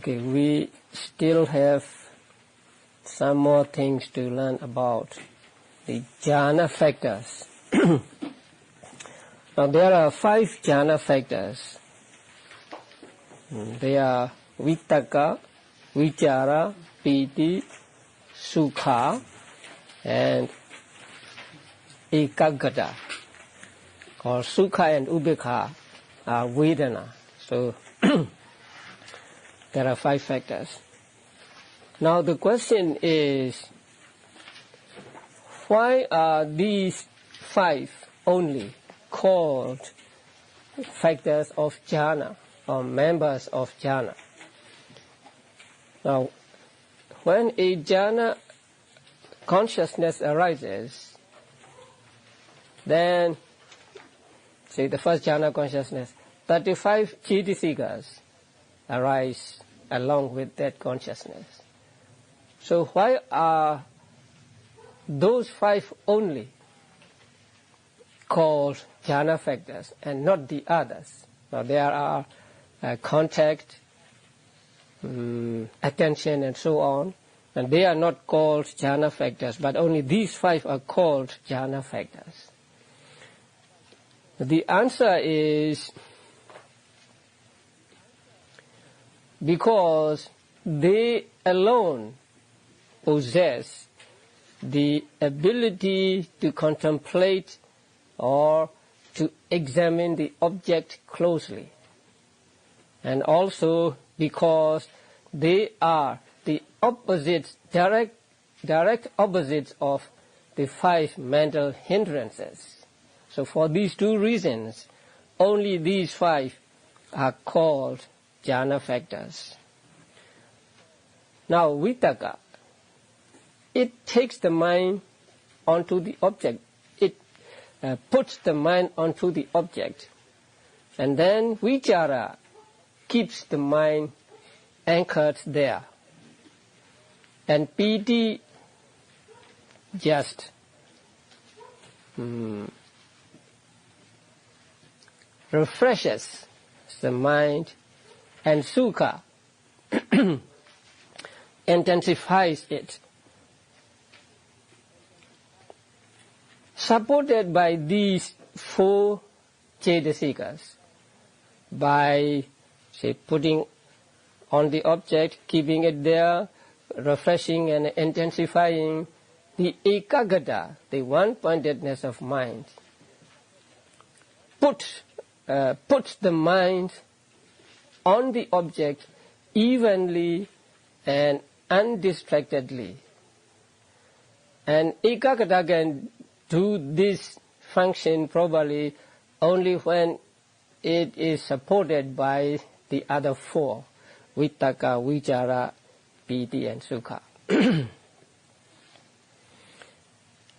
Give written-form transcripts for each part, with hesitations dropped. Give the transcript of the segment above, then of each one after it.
Okay, we still have some more things to learn about the jhana factors. Now there are 5 jhana factors. They are vitakka, vichara, piti, sukha, and ekaggata. Or sukha and ubekha are vedana. So there are 5 factors. Now the question is, why are these 5 only called factors of jhana or members of jhana? Now, when a jhana consciousness arises, then, say the first jhana consciousness, 35 cetasikas arise along with that consciousness. So why are those 5 only called jhana factors and not the others? Now there are contact, attention and so on, and they are not called jhana factors, but only these 5 are called jhana factors. The answer is because they alone possess the ability to contemplate or to examine the object closely, and also because they are the opposites, direct opposites of the 5 mental hindrances. So for these 2 reasons, only these 5 are called jhana factors. Now vitakka, it takes the mind onto the object. It puts the mind onto the object. And then vichara keeps the mind anchored there. And piti just refreshes the mind, and sukha intensifies it. Supported by these 4 cetasikas, by, say, putting on the object, keeping it there, refreshing and intensifying, the ekaggata, the one-pointedness of mind, puts the mind on the object evenly and undistractedly. And ekaggata can do this function properly only when it is supported by the other 4, vitakka, vichara, piti and sukha.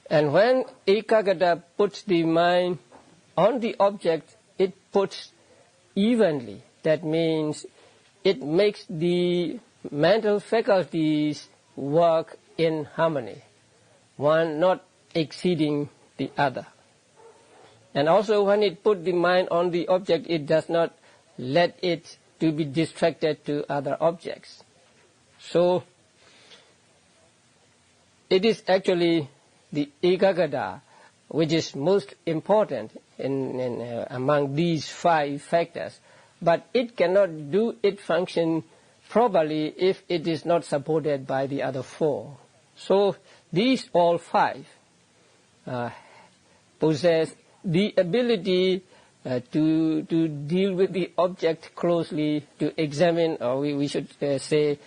And when ekaggata puts the mind on the object, it puts evenly. That means it makes the mental faculties work in harmony, one not exceeding the other. And also when it puts the mind on the object, it does not let it to be distracted to other objects. So it is actually the ekaggata which is most important among these 5 factors, but it cannot do its function properly if it is not supported by the other 4. So these all 5 possess the ability to deal with the object closely, to examine, or we should say,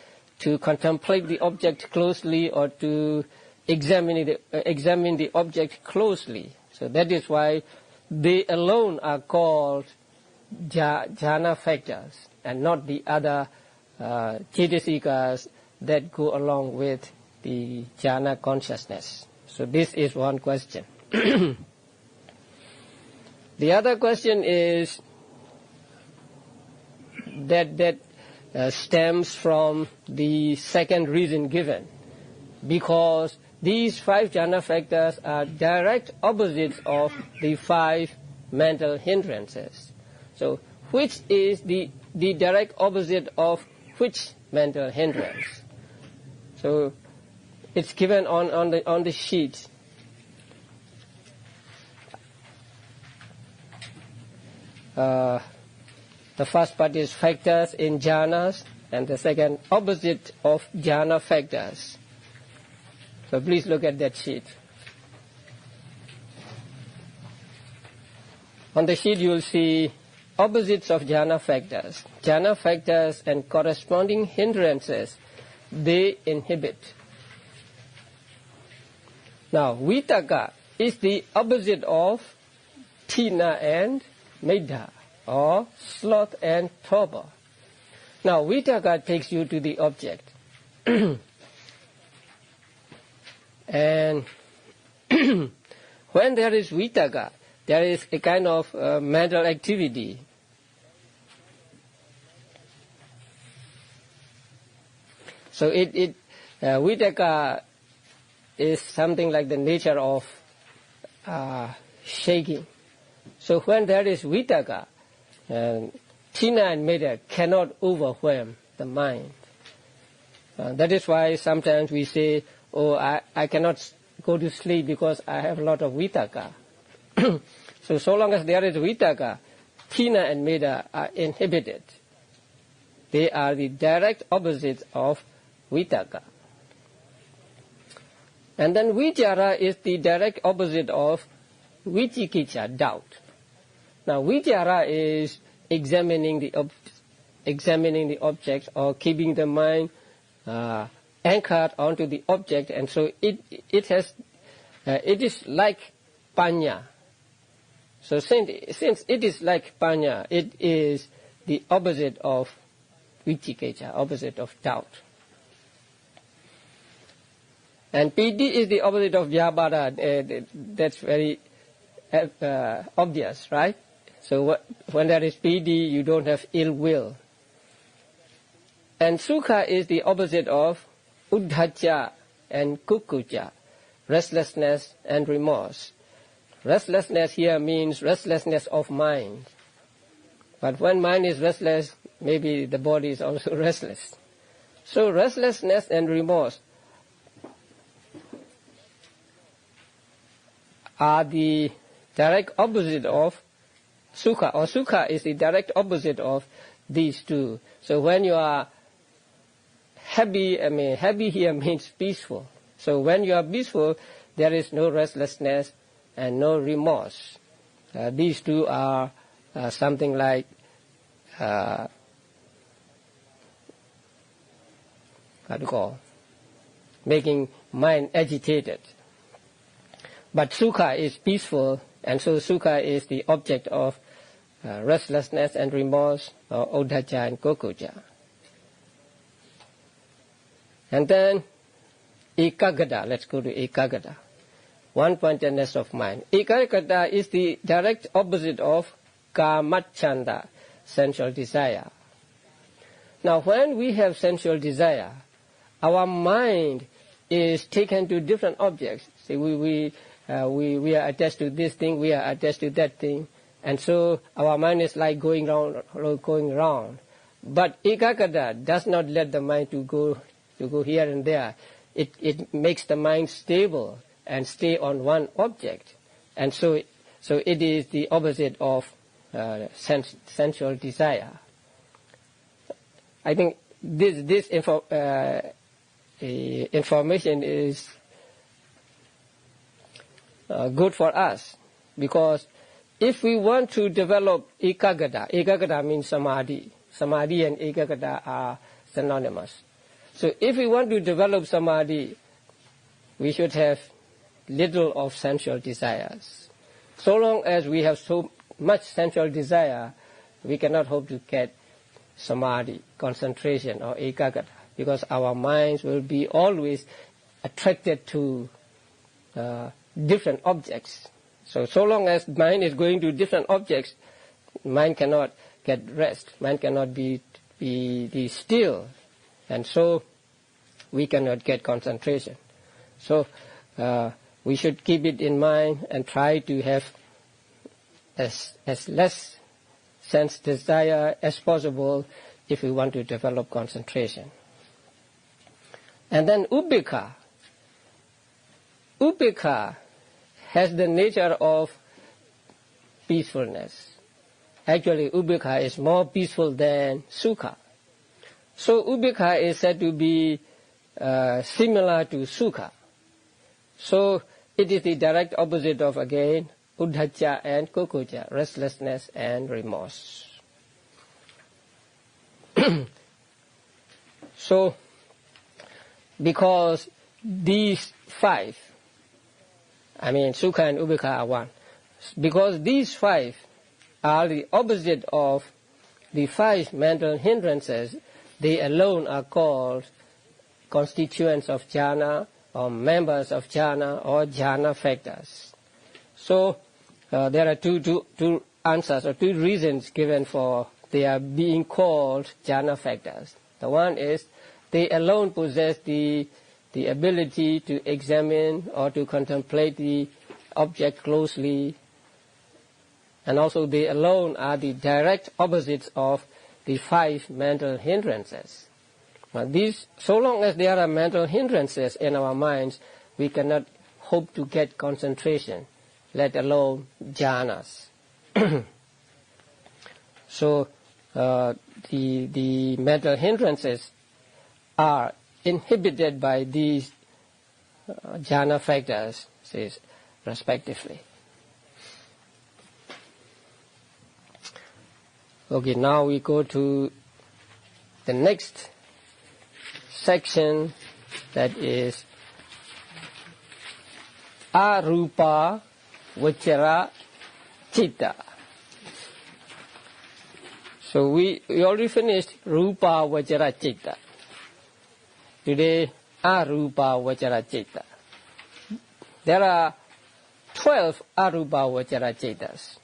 to contemplate the object closely, or to examine the object closely. So that is why they alone are called jhana factors, and not the other cetasikas that go along with the jhana consciousness. So this is one question. The other question is that stems from the second reason given, because these 5 jhana factors are direct opposites of the 5 mental hindrances. So which is the direct opposite of which mental hindrance. So it's given on the sheet. The first part is factors in jhanas, and the second opposite of jhana factors. So please look at that sheet. On the sheet you will see opposites of jhana factors. Jhana factors and corresponding hindrances, they inhibit. Now, vitaka is the opposite of tina and medha, or sloth and torpor. Now, vitaka takes you to the object. And when there is vitaka, there is a kind of mental activity. So vitaka is something like the nature of shaking. So when there is vitaka, tina and medha cannot overwhelm the mind. That is why sometimes we say, oh, I cannot go to sleep because I have a lot of vitaka. So long as there is vitaka, tina and medha are inhibited. They are the direct opposites of vitaka. And then vichara is the direct opposite of vicikiccha, doubt. Now vichara is examining the object or keeping the mind anchored onto the object, and so it is like panya. So since it is like panya, it is the opposite of vicikiccha, opposite of doubt. And piti is the opposite of vyabhara. That's very obvious, right? So when there is piti, you don't have ill will. And sukha is the opposite of uddhacca and kukucca, restlessness and remorse. Restlessness here means restlessness of mind. But when mind is restless, maybe the body is also restless. So restlessness and remorse are the direct opposite of sukha, or sukha is the direct opposite of these two. So when you are happy, happy here means peaceful. So when you are peaceful, there is no restlessness and no remorse. These two are something like making mind agitated. But sukha is peaceful, and so sukha is the object of restlessness and remorse, or uddhacca and kukucca. And then ekaggata, let's go to ekaggata, one-pointedness of mind. Ekaggata is the direct opposite of kamacchanda, sensual desire. Now when we have sensual desire, our mind is taken to different objects. See, we are attached to this thing, we are attached to that thing, and so our mind is like going round. But ekaggata does not let the mind to go here and there. It makes the mind stable and stay on one object, and so it is the opposite of sensual desire. I think this information is good for us, because if we want to develop ekaggata means samadhi. Samadhi and ekaggata are synonymous. So if we want to develop samadhi, we should have little of sensual desires. So long as we have so much sensual desire, we cannot hope to get samadhi, concentration, or ekaggata, because our minds will be always attracted to different objects. So long as mind is going to different objects, mind cannot get rest, mind cannot be still, and so we cannot get concentration. So we should keep it in mind and try to have as less sense desire as possible if we want to develop concentration. And then upekkha. Upekkha has the nature of peacefulness. Actually, upekkha is more peaceful than sukha. So upekkha is said to be similar to sukha. So it is the direct opposite of, again, uddhacca and kukucca, restlessness and remorse. So, because these five, sukha and upekkha are one, because these five are the opposite of the five mental hindrances, they alone are called constituents of jhana, or members of jhana, or jhana factors. So there are two answers, or two reasons given for they are being called jhana factors. The one is they alone possess the ability to examine or to contemplate the object closely, and also they alone are the direct opposites of the five mental hindrances. Now these, so long as there are mental hindrances in our minds, we cannot hope to get concentration, let alone jhanas. So the mental hindrances are inhibited by these jhana factors, says, respectively. Okay, now we go to the next section, that is arupa vachara citta. So we already finished rupa vachara citta. Today, arupa vachara citta. There are 12 arupa vachara cittas,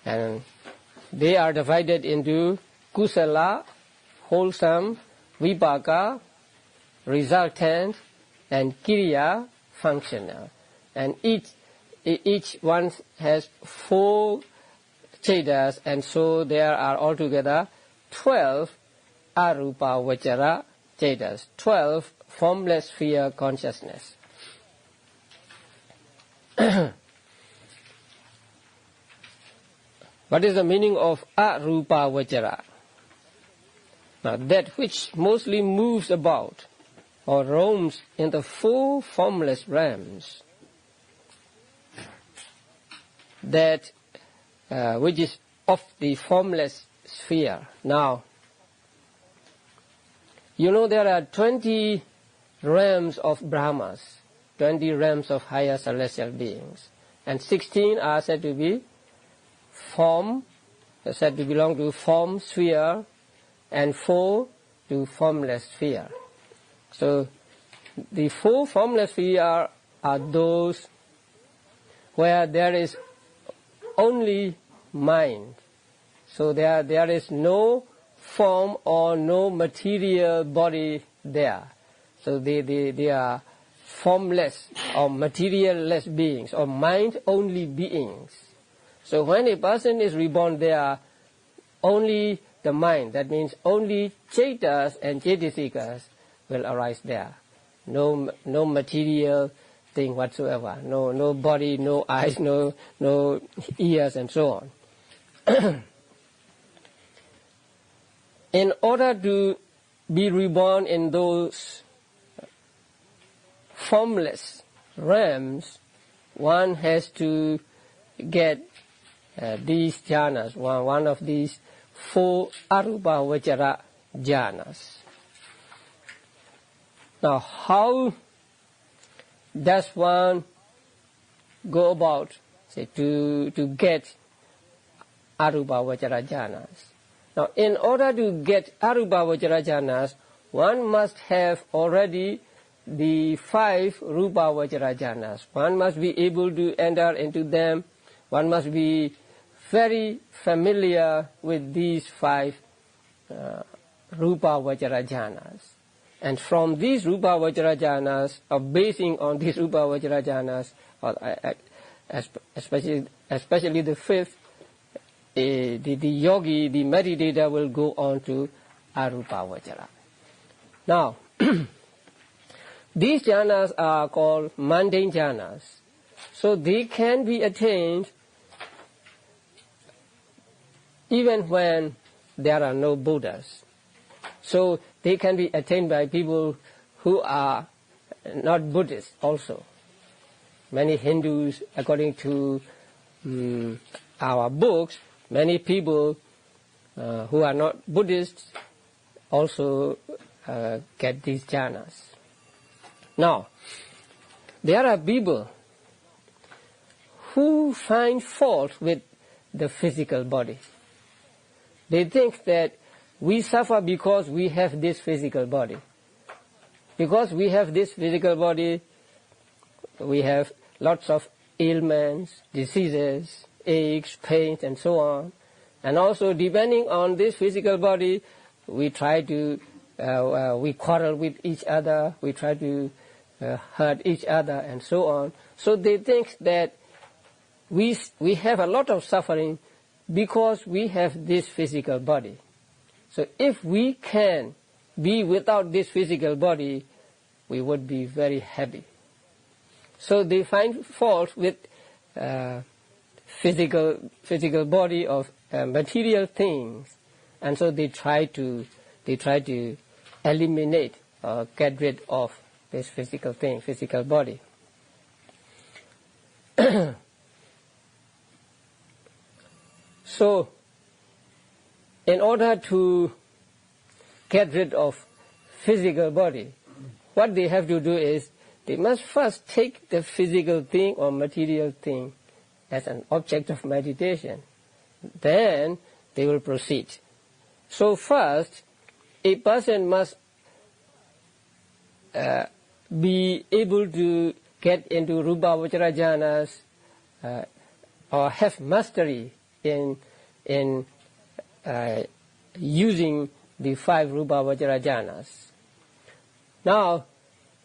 and they are divided into kusala, wholesome, vipaka, resultant, and kiriya, functional. And each one has 4 cittas, and so there are altogether 12 arupa vachara cittas, 12 formless sphere consciousness. What is the meaning of arupa vachara? Now, that which mostly moves about or roams in the 4 formless realms, that which is of the formless sphere. Now, you know there are 20 realms of Brahmas, 20 realms of higher celestial beings, and 16 are said to be form, said to belong to form sphere, and 4 to formless sphere. So the 4 formless sphere are those where there is only mind. So there is no form or no material body there. So they are formless or material-less beings, or mind-only beings. So when a person is reborn, they are only the mind. That means only cetas and cetasikas will arise there. No material thing whatsoever. No body, no eyes, no ears, and so on. In order to be reborn in those formless realms, one has to get these jhanas, one of these 4 arupa vachara jhanas. Now, how does one go about, say, to get arupa vachara jhanas? Now, in order to get arupa vachara jhanas, one must have already the 5 rupa vachara jhanas. One must be able to enter into them. One must be very familiar with these 5 rupa vachara jhanas. And from these rupa vachara jhanas, or basing on these rupa vachara jhanas, or especially the 5th, the yogi, the meditator will go on to arupa vajra. Now, these jhanas are called mundane jhanas. So they can be attained even when there are no Buddhas. So they can be attained by people who are not Buddhists also. Many Hindus, according to our books, many people who are not Buddhists also get these jhanas. Now, there are people who find fault with the physical body. They think that we suffer because we have this physical body. Because we have this physical body, we have lots of ailments, diseases, aches, pains, and so on. And also, depending on this physical body, we try to, we quarrel with each other, we try to hurt each other, and so on. So they think that we have a lot of suffering because we have this physical body. So if we can be without this physical body, we would be very happy. So they find fault with physical body of material things, and so they try to eliminate or get rid of this physical thing, physical body. So, in order to get rid of physical body, what they have to do is they must first take the physical thing or material thing as an object of meditation. Then they will proceed. So first, a person must be able to get into rupa vajra jhanas or have mastery in using the 5 rupa vajra jhanas. Now,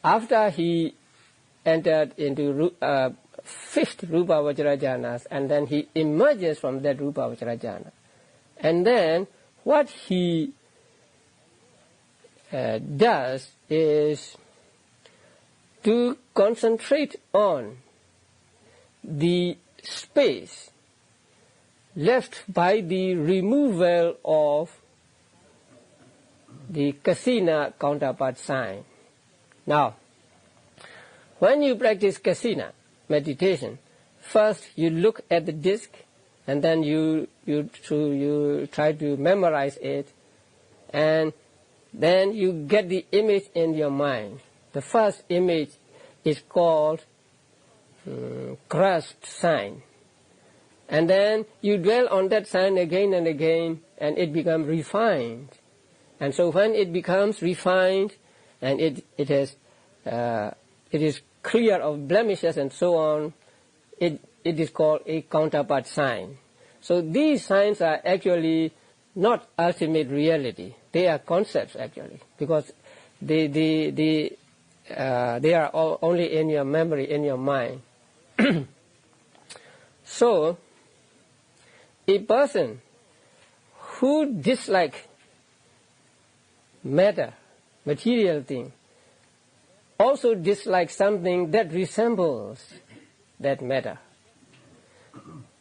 after he entered into 5th rupa vajra jhanas, and then he emerges from that rupa vajra jhana, and then what he does is to concentrate on the space left by the removal of the kasina counterpart sign. Now, when you practice kasina meditation, first you look at the disc, and then you try to memorize it, and then you get the image in your mind. The first image is called grasped sign. And then you dwell on that sign again and again, and it becomes refined. And so when it becomes refined, and it is clear of blemishes and so on, it is called a counterpart sign. So these signs are actually not ultimate reality. They are concepts actually, because they are only in your memory, in your mind. So, a person who dislikes matter, material thing, also dislikes something that resembles that matter.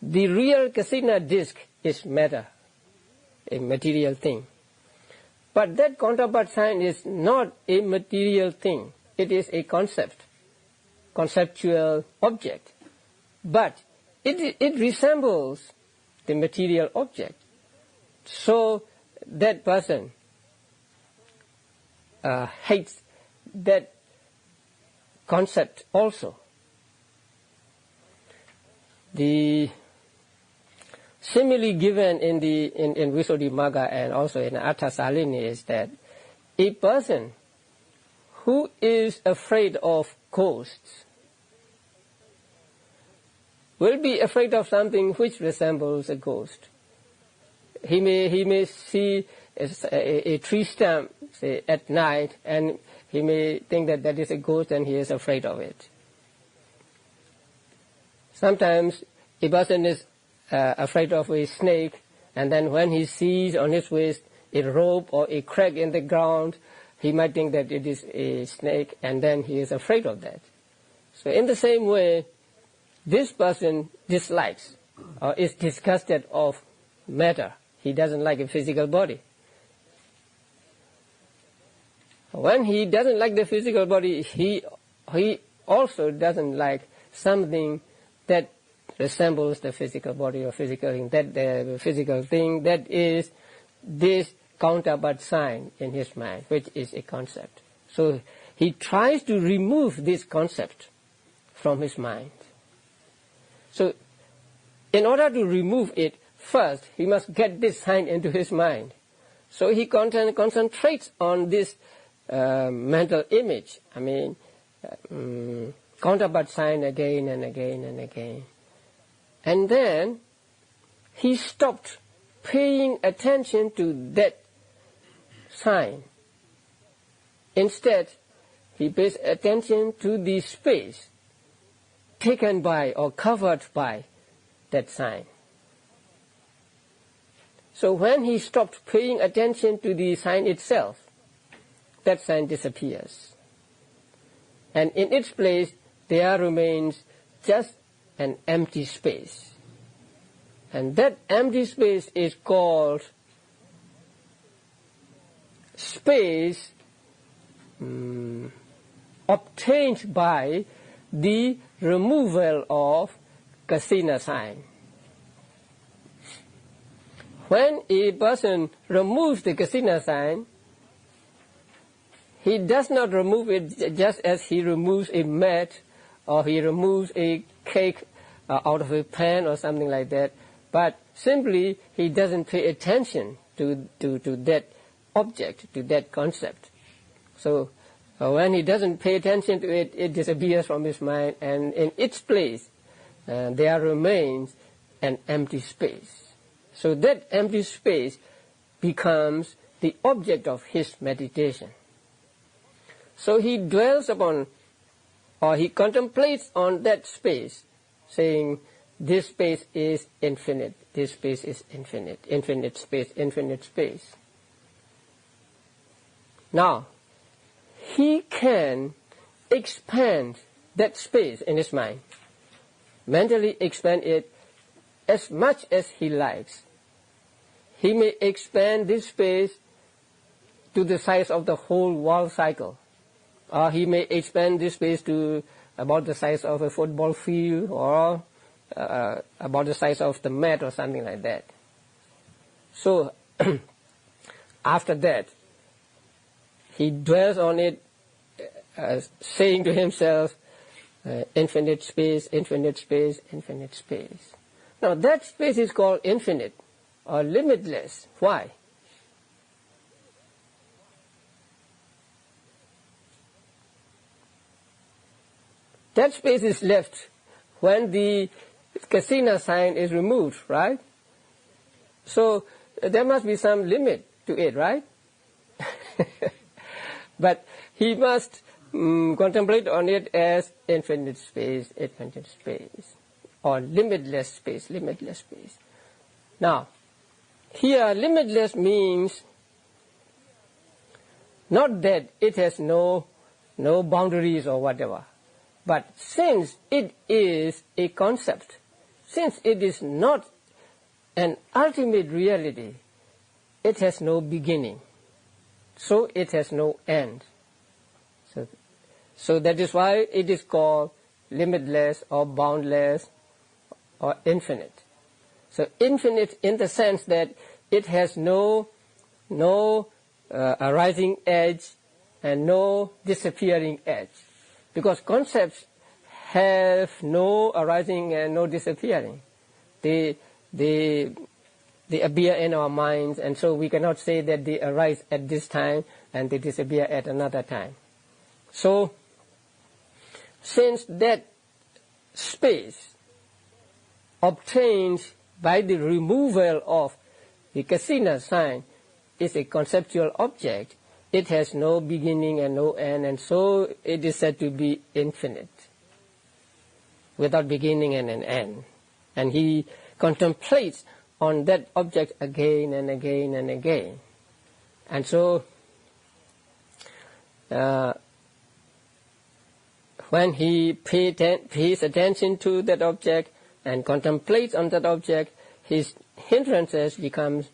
The real kasina disc is matter, a material thing. But that counterpart sign is not a material thing. It is a concept, conceptual object. But it resembles the material object. So that person hates that concept also. The simile given in Visuddhimagga and also in Atthasalini is that a person who is afraid of ghosts will be afraid of something which resembles a ghost. He may see a tree stump, say, at night, and he may think that that is a ghost, and he is afraid of it. Sometimes a person is afraid of a snake, and then when he sees on his waist a rope or a crack in the ground, he might think that it is a snake, and then he is afraid of that. So in the same way, this person dislikes or is disgusted of matter. He doesn't like a physical body. When he doesn't like the physical body, he also doesn't like something that resembles the physical body or physical thing. That the physical thing, that is this counterpart sign in his mind, which is a concept. So he tries to remove this concept from his mind. So in order to remove it, first he must get this sign into his mind. So he concentrates on this mental image. I mean, counterpart sign again and again and again. And then he stopped paying attention to that sign. Instead, he pays attention to the space taken by or covered by that sign. So when he stopped paying attention to the sign itself, that sign disappears. And in its place, there remains just an empty space. And that empty space is called space obtained by the removal of kasina sign. When a person removes the kasina sign, he does not remove it just as he removes a mat or he removes a cake out of a pan or something like that, but simply he doesn't pay attention to that object, to that concept. So when he doesn't pay attention to it, it disappears from his mind, and in its place there remains an empty space. So that empty space becomes the object of his meditation. So he dwells upon, or he contemplates on that space, saying, this space is infinite, this space is infinite, infinite space, infinite space. Now, he can expand that space in his mind, mentally expand it as much as he likes. He may expand this space to the size of the whole world cycle. Or he may expand this space to about the size of a football field, or about the size of the mat or something like that. So after that, he dwells on it, saying to himself, infinite space, infinite space, infinite space. Now that space is called infinite or limitless. Why? That space is left when the kasina sign is removed, right? So there must be some limit to it, right? But he must contemplate on it as infinite space, or limitless space, limitless space. Now, here limitless means not that it has no boundaries or whatever. But since it is a concept, since it is not an ultimate reality, it has no beginning, so it has no end. So that is why it is called limitless or boundless or infinite. So infinite in the sense that it has no arising edge and no disappearing edge. Because concepts have no arising and no disappearing. They appear in our minds, and so we cannot say that they arise at this time and they disappear at another time. So, since that space obtained by the removal of the kasina sign is a conceptual object, it has no beginning and no end, and so it is said to be infinite, without beginning and an end. And he contemplates on that object again and again and again. And so when he pays attention to that object and contemplates on that object, his hindrances becomes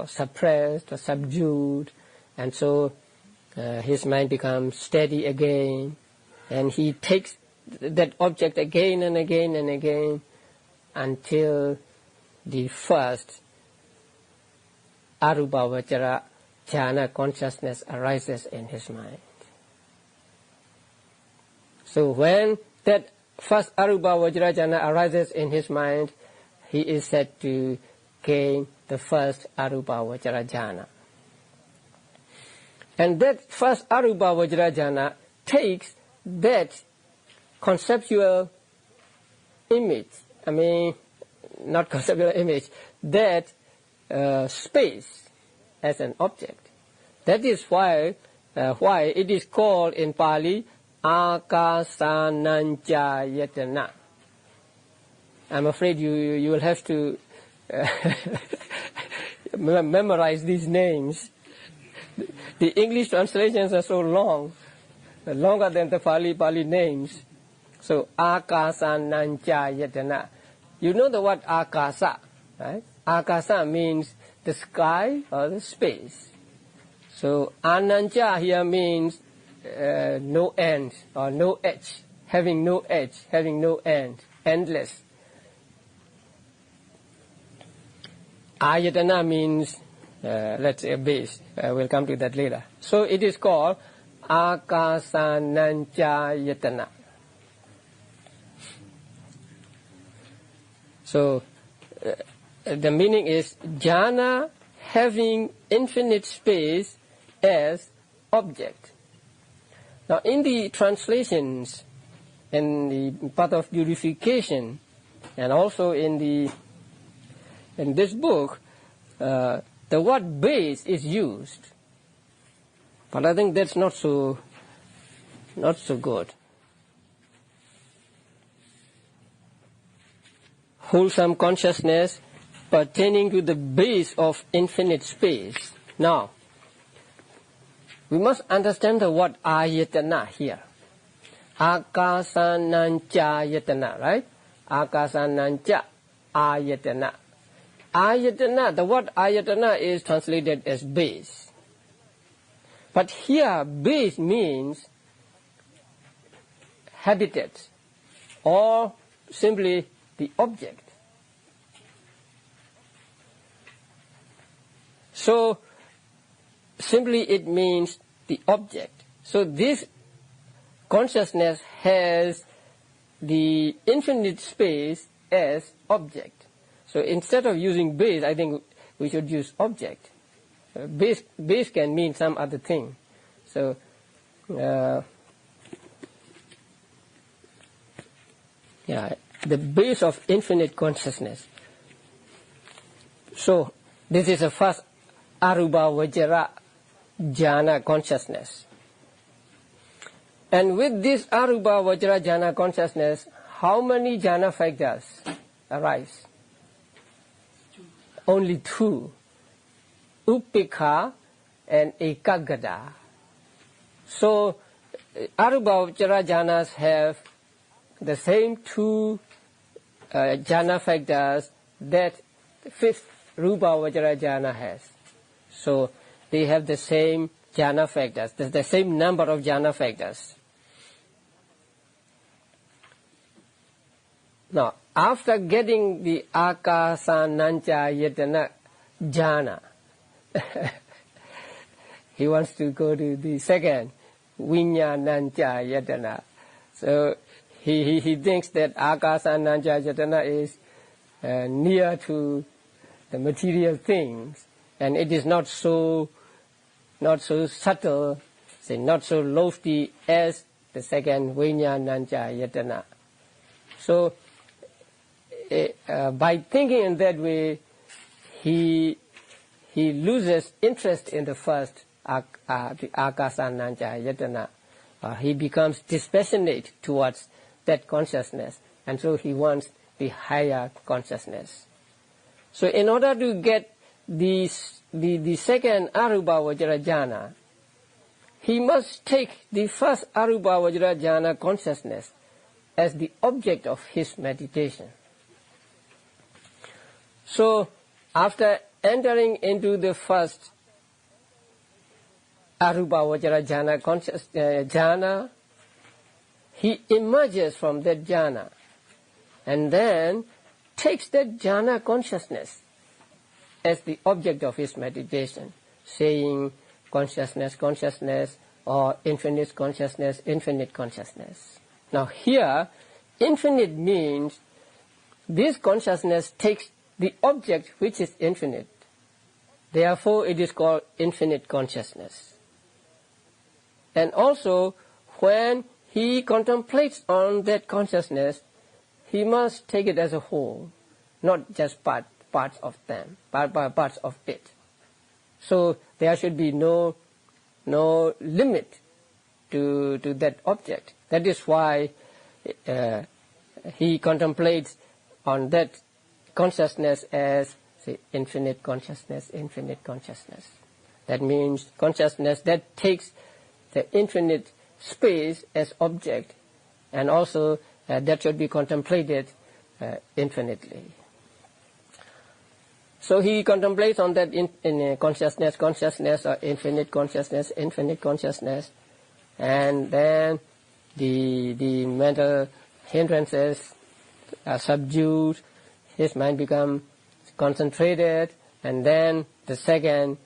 suppressed or subdued, and so his mind becomes steady again, and he takes that object again and again and again until the first arubhavajara jhana consciousness arises in his mind. So when that first arubhavajara jhana arises in his mind, he is said to gain the first arubhavajara jhana. And that first arubhavajara jhana takes that conceptual image, not conceptual image, that space as an object. That is why it is called in Pali Akasananjayatana. I'm afraid you will have to memorize these names. The English translations are so long, longer than the Pali names. So Akasananjayatana. You know the word Akasa, right? Akasa means the sky or the space. So Ananja here means no end or no edge, having no edge, having no end, endless. Ayatana means, let's say, a base. We'll come to that later. So it is called Akasananjayatana. So the meaning is jhana having infinite space as object. Now in the translations, in the path of purification, and also in this book, the word base is used, but I think that's not so good. Wholesome consciousness pertaining to the base of infinite space. Now, we must understand the word ayatana here. Akasananjayatana, right? Akasananja ayatana. Ayatana, the word ayatana is translated as base. But here, base means habitat, or simply the object. So, simply it means the object. So this consciousness has the infinite space as object. So instead of using base, I think we should use object. Base can mean some other thing. So, the base of infinite consciousness. So, this is the first arubhavajara jhana consciousness. And with this arubhavajara jhana consciousness, how many jhana factors arise? Only two. Upekha and Ekaggata. So, arubhavajara jhanas have the same two jhana factors that fifth rubhavajara jhana has. So they have the same jhana factors, the same number of jhana factors. Now, after getting the Akasananjayatana jhana, he wants to go to the second Vinyananjayatana. So he thinks that Akasananjayatana is near to the material things, and it is not so subtle, say not so lofty as the second Vinyananjayatana. So by thinking in that way, he loses interest in the first, the Akasananjayatana. He becomes dispassionate towards that consciousness, and so he wants the higher consciousness. So in order to get the second Arupa Vajra jhana, he must take the first Arupa Vajra jhana consciousness as the object of his meditation. So after entering into the first Arupa Vajra jhana, he emerges from that jhana and then takes that jhana consciousness as the object of his meditation, saying consciousness, consciousness, or infinite consciousness, infinite consciousness. Now here, infinite means this consciousness takes the object which is infinite. Therefore it is called infinite consciousness. And also, when he contemplates on that consciousness, he must take it as a whole, not just parts of them, parts of it. So there should be no limit to that object. That is why he contemplates on that consciousness as, say, infinite consciousness, infinite consciousness. That means consciousness that takes the infinite space as object, and also that should be contemplated infinitely. So he contemplates on that in consciousness, consciousness, or infinite consciousness, infinite consciousness, and then the mental hindrances are subdued, his mind becomes concentrated, and then the second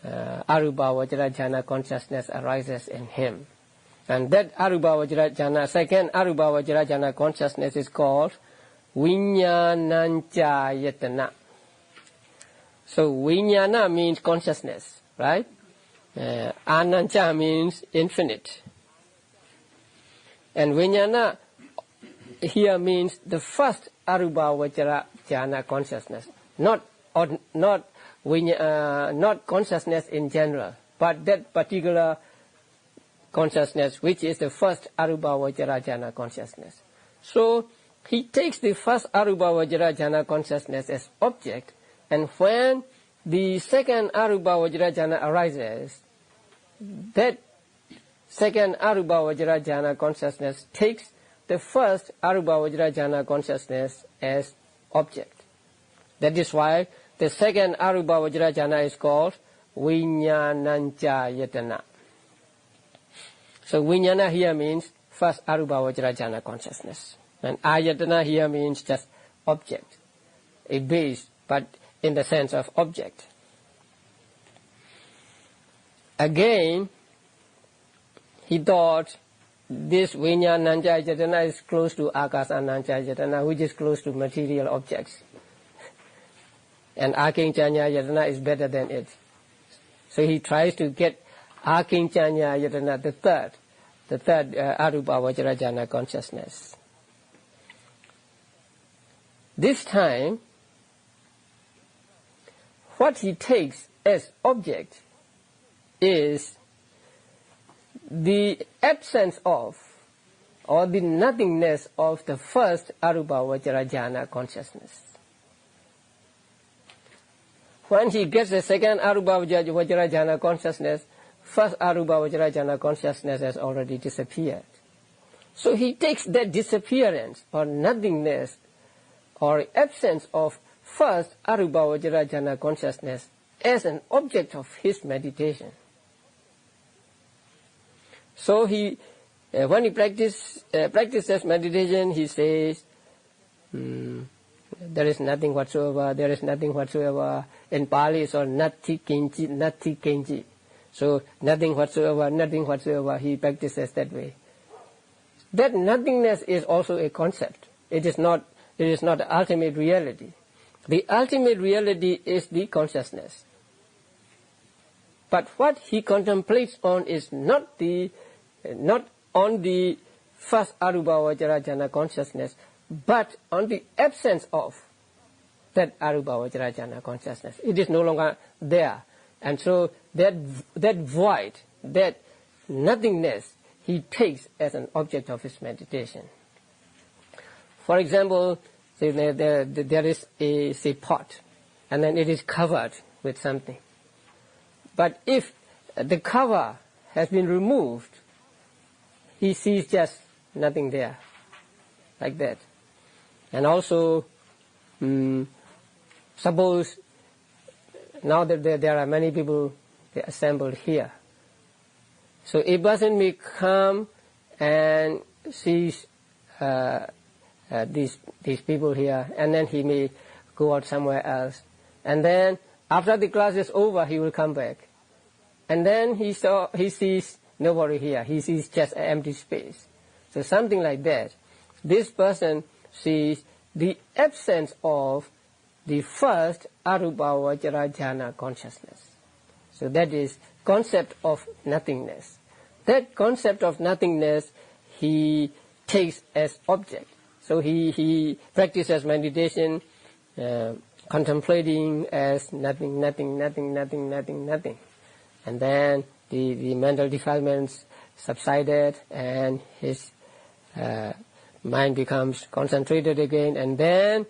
Arupa Vajra jhana consciousness arises in him. And that Arupa Vajra jhana, second Arupa Vajra jhana consciousness is called Vijnananca Yatana. So Vijnana means consciousness, right? Ananca means infinite. And Vijnana here means the first Arupa Vajra jhana consciousness, not consciousness in general, but that particular consciousness which is the first Arupa Vajra jhana consciousness. So he takes the first Arupa Vajra jhana consciousness as object, and when the second Arupa Vajra jhana arises, that second Arupa Vajra jhana consciousness takes the first Arupa Vajra jhana consciousness as object. That is why the second Arupa Vajra jhana is called Vijnananca Yatana. So Vijnana here means first Arupa Vajra jhana consciousness, and Ayatana here means just object, a base, but in the sense of object. Again, he thought this Vijnananca Yatana is close to Akasananca Yatana, which is close to material objects. And Akinchanya Yatana is better than it. So he tries to get Akinchanya Yatana, the third Arupa Vajra jhana consciousness. This time, what he takes as object is the absence of, or the nothingness of, the first Arupa Vajra jhana consciousness. When he gets the second Arupa Vajra jhana consciousness, first Arupa Vajra jhana consciousness has already disappeared. So he takes that disappearance or nothingness or absence of first Arupa Vajra jhana consciousness as an object of his meditation. So he, when he practices meditation, he says, there is nothing whatsoever, there is nothing whatsoever. In Pali it's called nati kinchi, nati kinchi. So nothing whatsoever, he practices that way. That nothingness is also a concept. It is not the ultimate reality. The ultimate reality is the consciousness. But what he contemplates on is not on the first Arupa Vajra jhana consciousness, but on the absence of that Arupa Vajra jhana consciousness. It is no longer there. And so that void, that nothingness, he takes as an object of his meditation. For example, So there is a say pot, and then it is covered with something. But if the cover has been removed, he sees just nothing there, like that. And also, suppose now that there are many people assembled here, so a person may come and sees these people here, and then he may go out somewhere else, and then after the class is over, he will come back, and then he sees nobody here. He sees just an empty space. So something like that. This person sees the absence of the first arupa vajra jhana consciousness. So that is concept of nothingness. That concept of nothingness he takes as object. So he practices meditation, contemplating as nothing. And then the mental defilements subsided, and his mind becomes concentrated again. And then,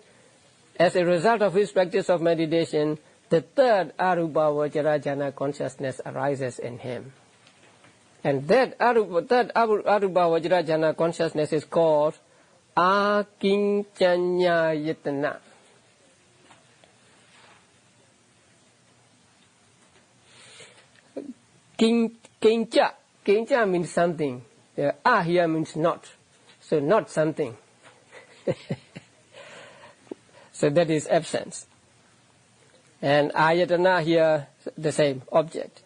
as a result of his practice of meditation, the third arupa vajra jhana consciousness arises in him. And that third arupa vajra jhana consciousness is called akinchanya yatana. Kincha means something. A here means not. So not something. So that is absence. And ayatana here, the same, object.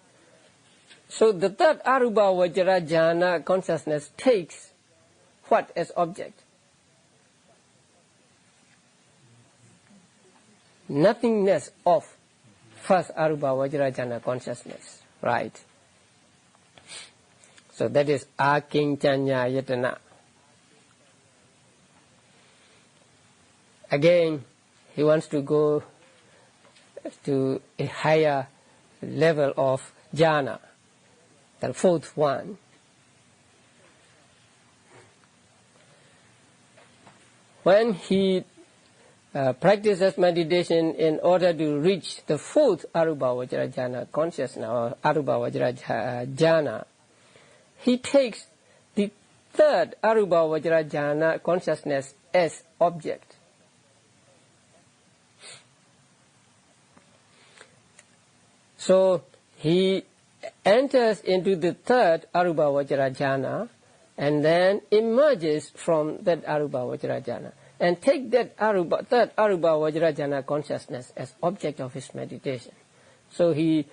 So the third arupa vajra jhana consciousness takes what as object? Nothingness of first arupa vajra jhana consciousness. Right. So that is akinchanya yatana. Again, he wants to go to a higher level of jhana, the fourth one. When he practices meditation in order to reach the fourth arupa vajra jhana consciousness or arupa vajra jhana, he takes the third arupa vajra jhana consciousness as object. So he enters into the third arupa vajra jhana and then emerges from that arupa vajra jhana and take that third arupa vajra jhana consciousness as object of his meditation. So he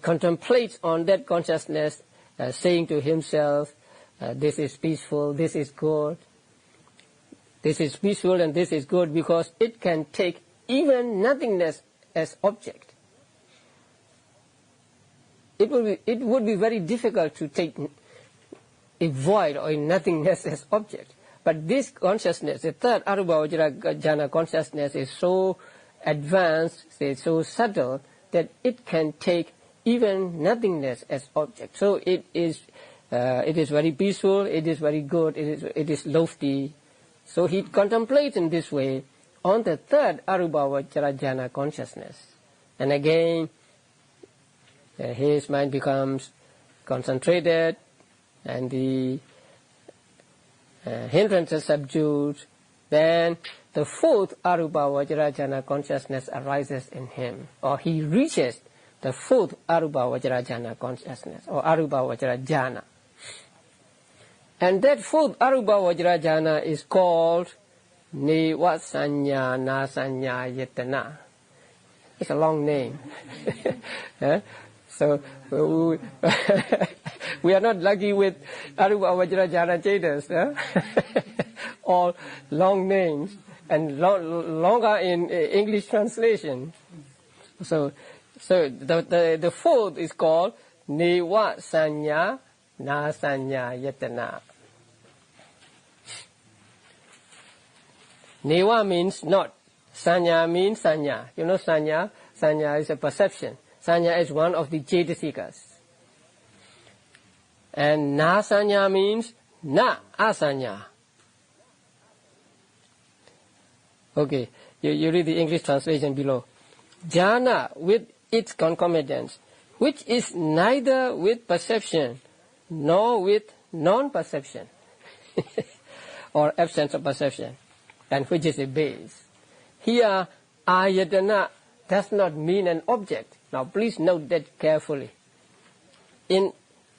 contemplates on that consciousness, saying to himself, this is peaceful, this is good. This is peaceful and this is good because it can take even nothingness as object. It would be very difficult to take a void or a nothingness as object. But this consciousness, the third arupa vajra jhana consciousness, is so advanced, so subtle, that it can take even nothingness as object. So it is very peaceful, it is very good, it is lofty. So he contemplates in this way on the third arupa vajra jhana consciousness. And again, his mind becomes concentrated and the hindrances subdued. Then the fourth arupa vajra jhana consciousness arises in him, or he reaches the fourth arupa vajra jhana consciousness, or arupa vajra jhana. And that fourth arupa vajra jhana is called Neva Sanya Nasanya Yatana. It's a long name. So we are not lucky with arupa vajra jhana chetas. All long names and longer in English translation. So the fourth is called Neva Sanya Nasanya Yatana. Neva means not. Sanya means sanya. You know sanya? Sanya is a perception. Sanya is one of the cetasikas. And nasanya means na asanya. Okay, you read the English translation below. Jhana with its concomitants, which is neither with perception nor with non-perception or absence of perception, and which is a base. Here, ayatana does not mean an object. Now, please note that carefully. In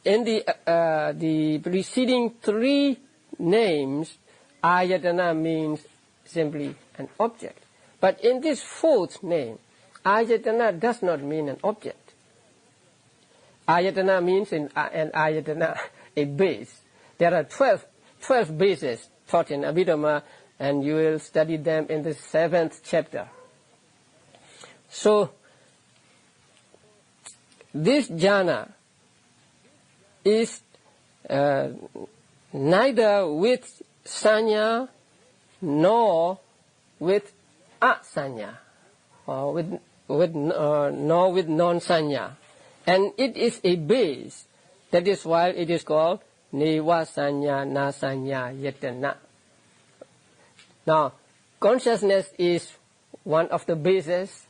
the preceding three names, ayatana means simply an object. But in this fourth name, ayatana does not mean an object. Ayatana means an ayatana, a base. There are 12 bases taught in Abhidhamma, and you will study them in the 7th chapter. So, this jhana is neither with sanya nor with asanya, or nor with non-sanya, and it is a base. That is why it is called neva sanya na sanya yatana. Now, consciousness is one of the bases.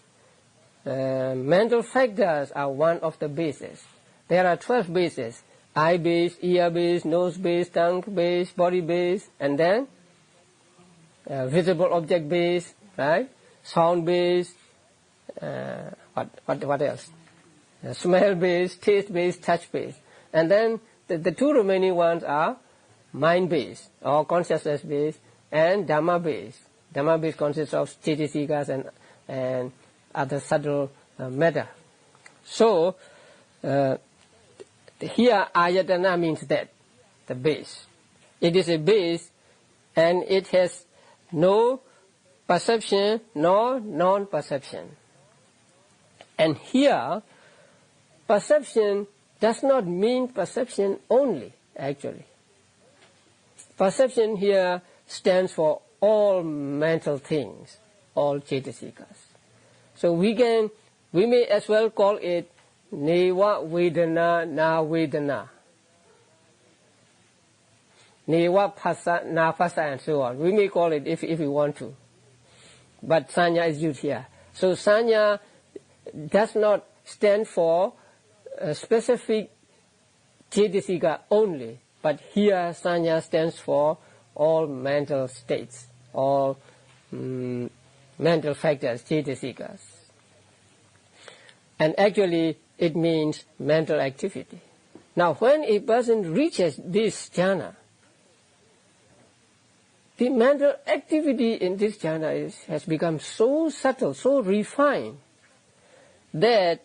Mental factors are one of the bases. There are 12 bases: eye base, ear base, nose base, tongue base, body base, and then visible object base, right? Sound base, what else? Smell base, taste base, touch base. And then the two remaining ones are mind base, or consciousness base, and Dhamma base. Dhamma base consists of cetasikas and other subtle matter. So, here ayatana means that, the base. It is a base, and it has no perception nor non-perception. And here, perception does not mean perception only, actually. Perception here stands for all mental things, all cetasikas. So we may as well call it neva vedana na vedana, neva phasa na phasa, and so on. We may call it if we want to, but sanya is used here. So sanya does not stand for a specific cetasika only, but here sanya stands for all mental states, all mental factors, cetasikas. And actually it means mental activity. Now when a person reaches this jhana, the mental activity in this jhana has become so subtle, so refined, that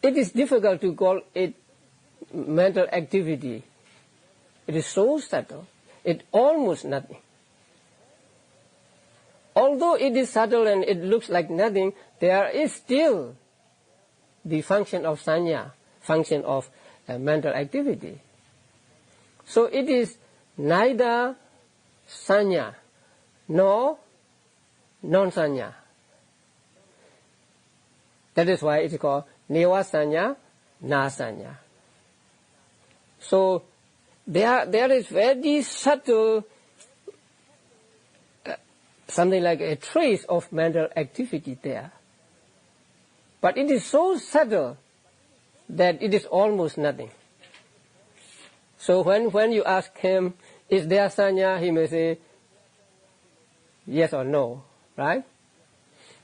it is difficult to call it mental activity. It is so subtle, it almost nothing. Although it is subtle and it looks like nothing, there is still the function of sanya, function of mental activity. So it is neither sanya nor non-sanya. That is why it is called neva sanya na sanya. So there is very subtle, something like a trace of mental activity there. But it is so subtle that it is almost nothing. So when you ask him, is there sanya, he may say yes or no, right?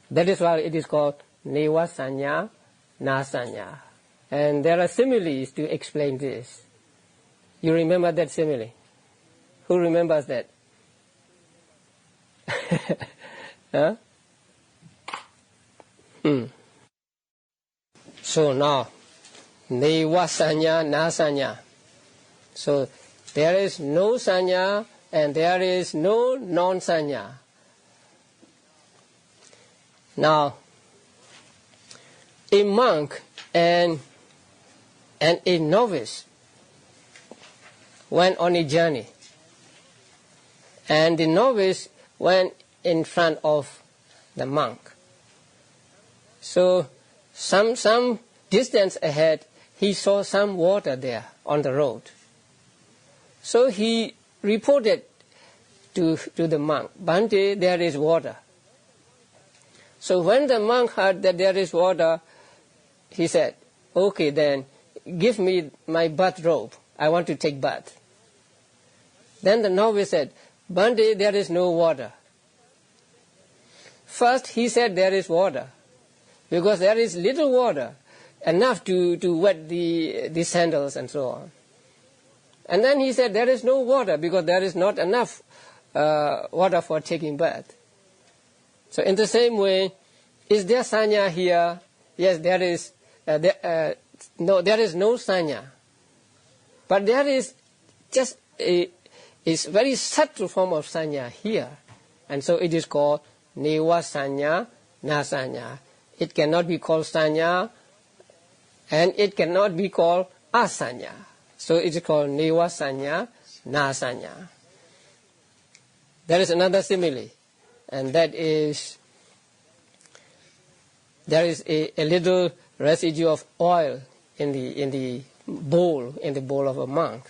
That is why it is called neva sanya na sanya. And there are similes to explain this. You remember that simile? Who remembers that? Huh? So now, neva sanya na sanya. So there is no sanya and there is no non-sanya. Now, a monk and a novice went on a journey, and the novice went in front of the monk. So some distance ahead, he saw some water there on the road. So he reported to the monk, "Bhante, there is water." So when the monk heard that there is water, he said, "Okay, then give me my bathrobe. I want to take bath." Then the novice said, "Bhante, there is no water." First he said there is water, because there is little water, enough to wet the sandals and so on. And then he said there is no water, because there is not enough water for taking bath. So in the same way, is there sanya here? Yes, there is. No, there is no sanya. But there is just a very subtle form of sanya here. And so it is called neva sanya, na sanya. It cannot be called sanya, and it cannot be called asanya. So it is called neva sanya, na sanya. There is another simile, and that is, there is a little residue of oil in the bowl of a monk.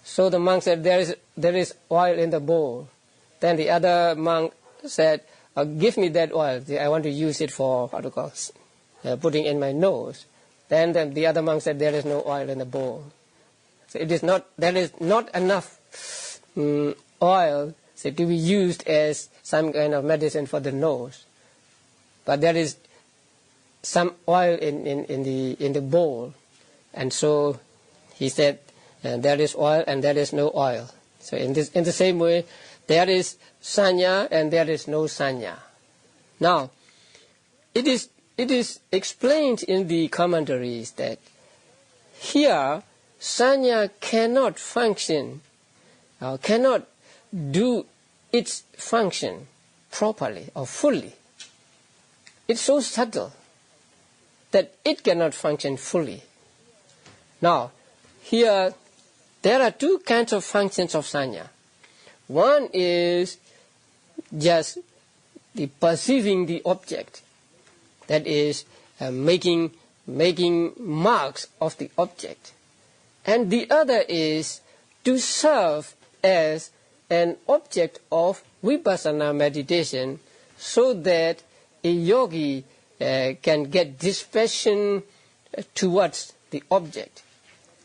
So the monk said, there is oil in the bowl. Then the other monk said, "Give me that oil. I want to use it for putting in my nose." Then the other monk said, "There is no oil in the bowl." So there is not enough oil to be used as some kind of medicine for the nose. But there is some oil in the bowl. And so he said, there is oil and there is no oil. So in the same way, there is sanya and there is no sanya. Now, it is explained in the commentaries that here sanya cannot function, cannot do its function properly or fully. It's so subtle that it cannot function fully. Now, here there are two kinds of functions of sanya. One is just the perceiving the object, that is making marks of the object. And the other is to serve as an object of vipassana meditation, so that a yogi can get dispassion towards the object.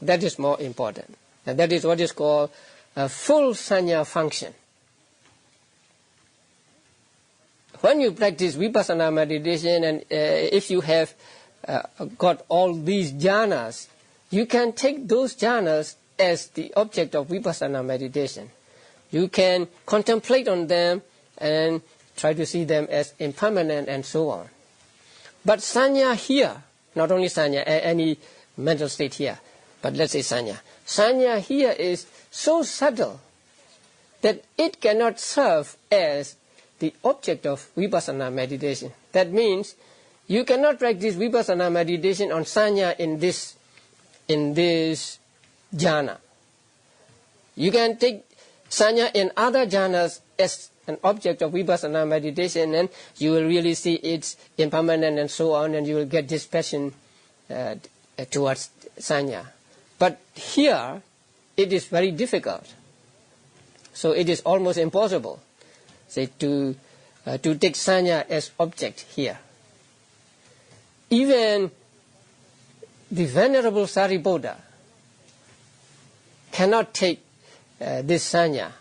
That is more important. And that is what is called a full sanya function. When you practice vipassana meditation, and if you have got all these jhanas, you can take those jhanas as the object of vipassana meditation. You can contemplate on them and try to see them as impermanent and so on. But sanya here, not only sanya, any mental state here, but let's say sanya. Sanya here is so subtle that it cannot serve as the object of vipassana meditation. That means you cannot practice vipassana meditation on sanya in this jhana. You can take sanya in other jhanas as an object of vipassana meditation, and you will really see its impermanent and so on, and you will get dispassion towards sanya. But here, it is very difficult. So it is almost impossible, say, to take sanya as object here. Even the Venerable Sariputta cannot take this sanya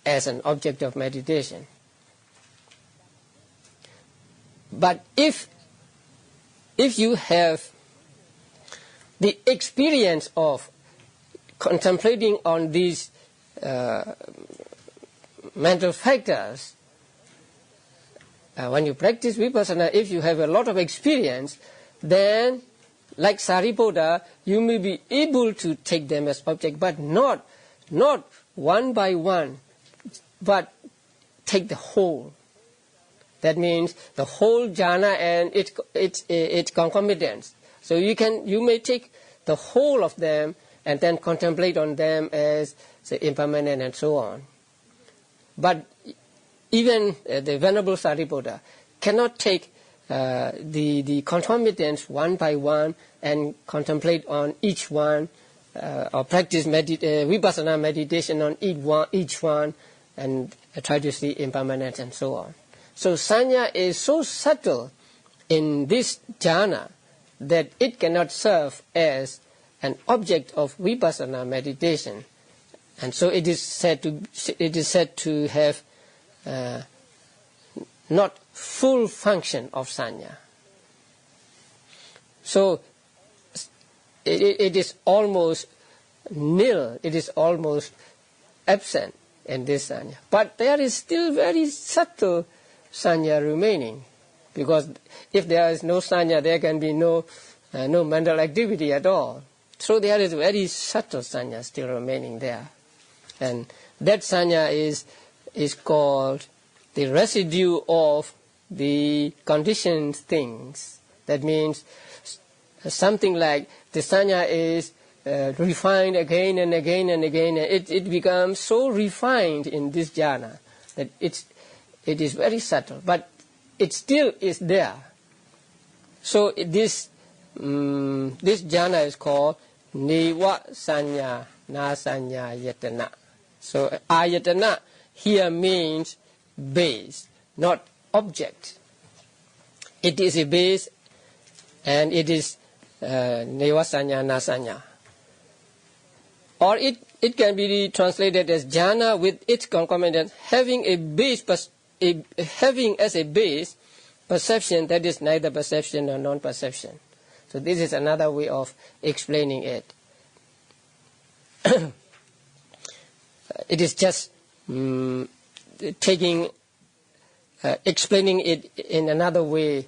as an object of meditation. But if you have the experience of contemplating on these mental factors, when you practice vipassana, if you have a lot of experience, then like Sariputta, you may be able to take them as object, but not one by one, but take the whole. That means the whole jhana and its concomitants. So you may take the whole of them and then contemplate on them as, say, impermanent and so on. But even the Venerable Sariputta cannot take the concomitants one by one and contemplate on each one, or practice vipassana meditation on each one and try to see impermanence and so on. So sanya is so subtle in this jhana that it cannot serve as an object of vipassana meditation, and so it is said to have not full function of sanya. So it is almost nil, it is almost absent in this sanya. But there is still very subtle sanya remaining, because if there is no sanya, there can be no mental activity at all. So there is very subtle sanya still remaining there. And that sanya is called the residue of the conditioned things. That means something like the sanya is refined again and again and again. It becomes so refined in this jhana that it is very subtle, but it still is there. So this jhana is called Neva Sanya Na Sanya Yatana. So ayatana here means base, not object. It is a base, and it is Neva Sanya Na Sanya. Or it can be translated as jhana with its concomitant having a base, having as a base perception that is neither perception nor non-perception. So this is another way of explaining it. It is just explaining it in another way,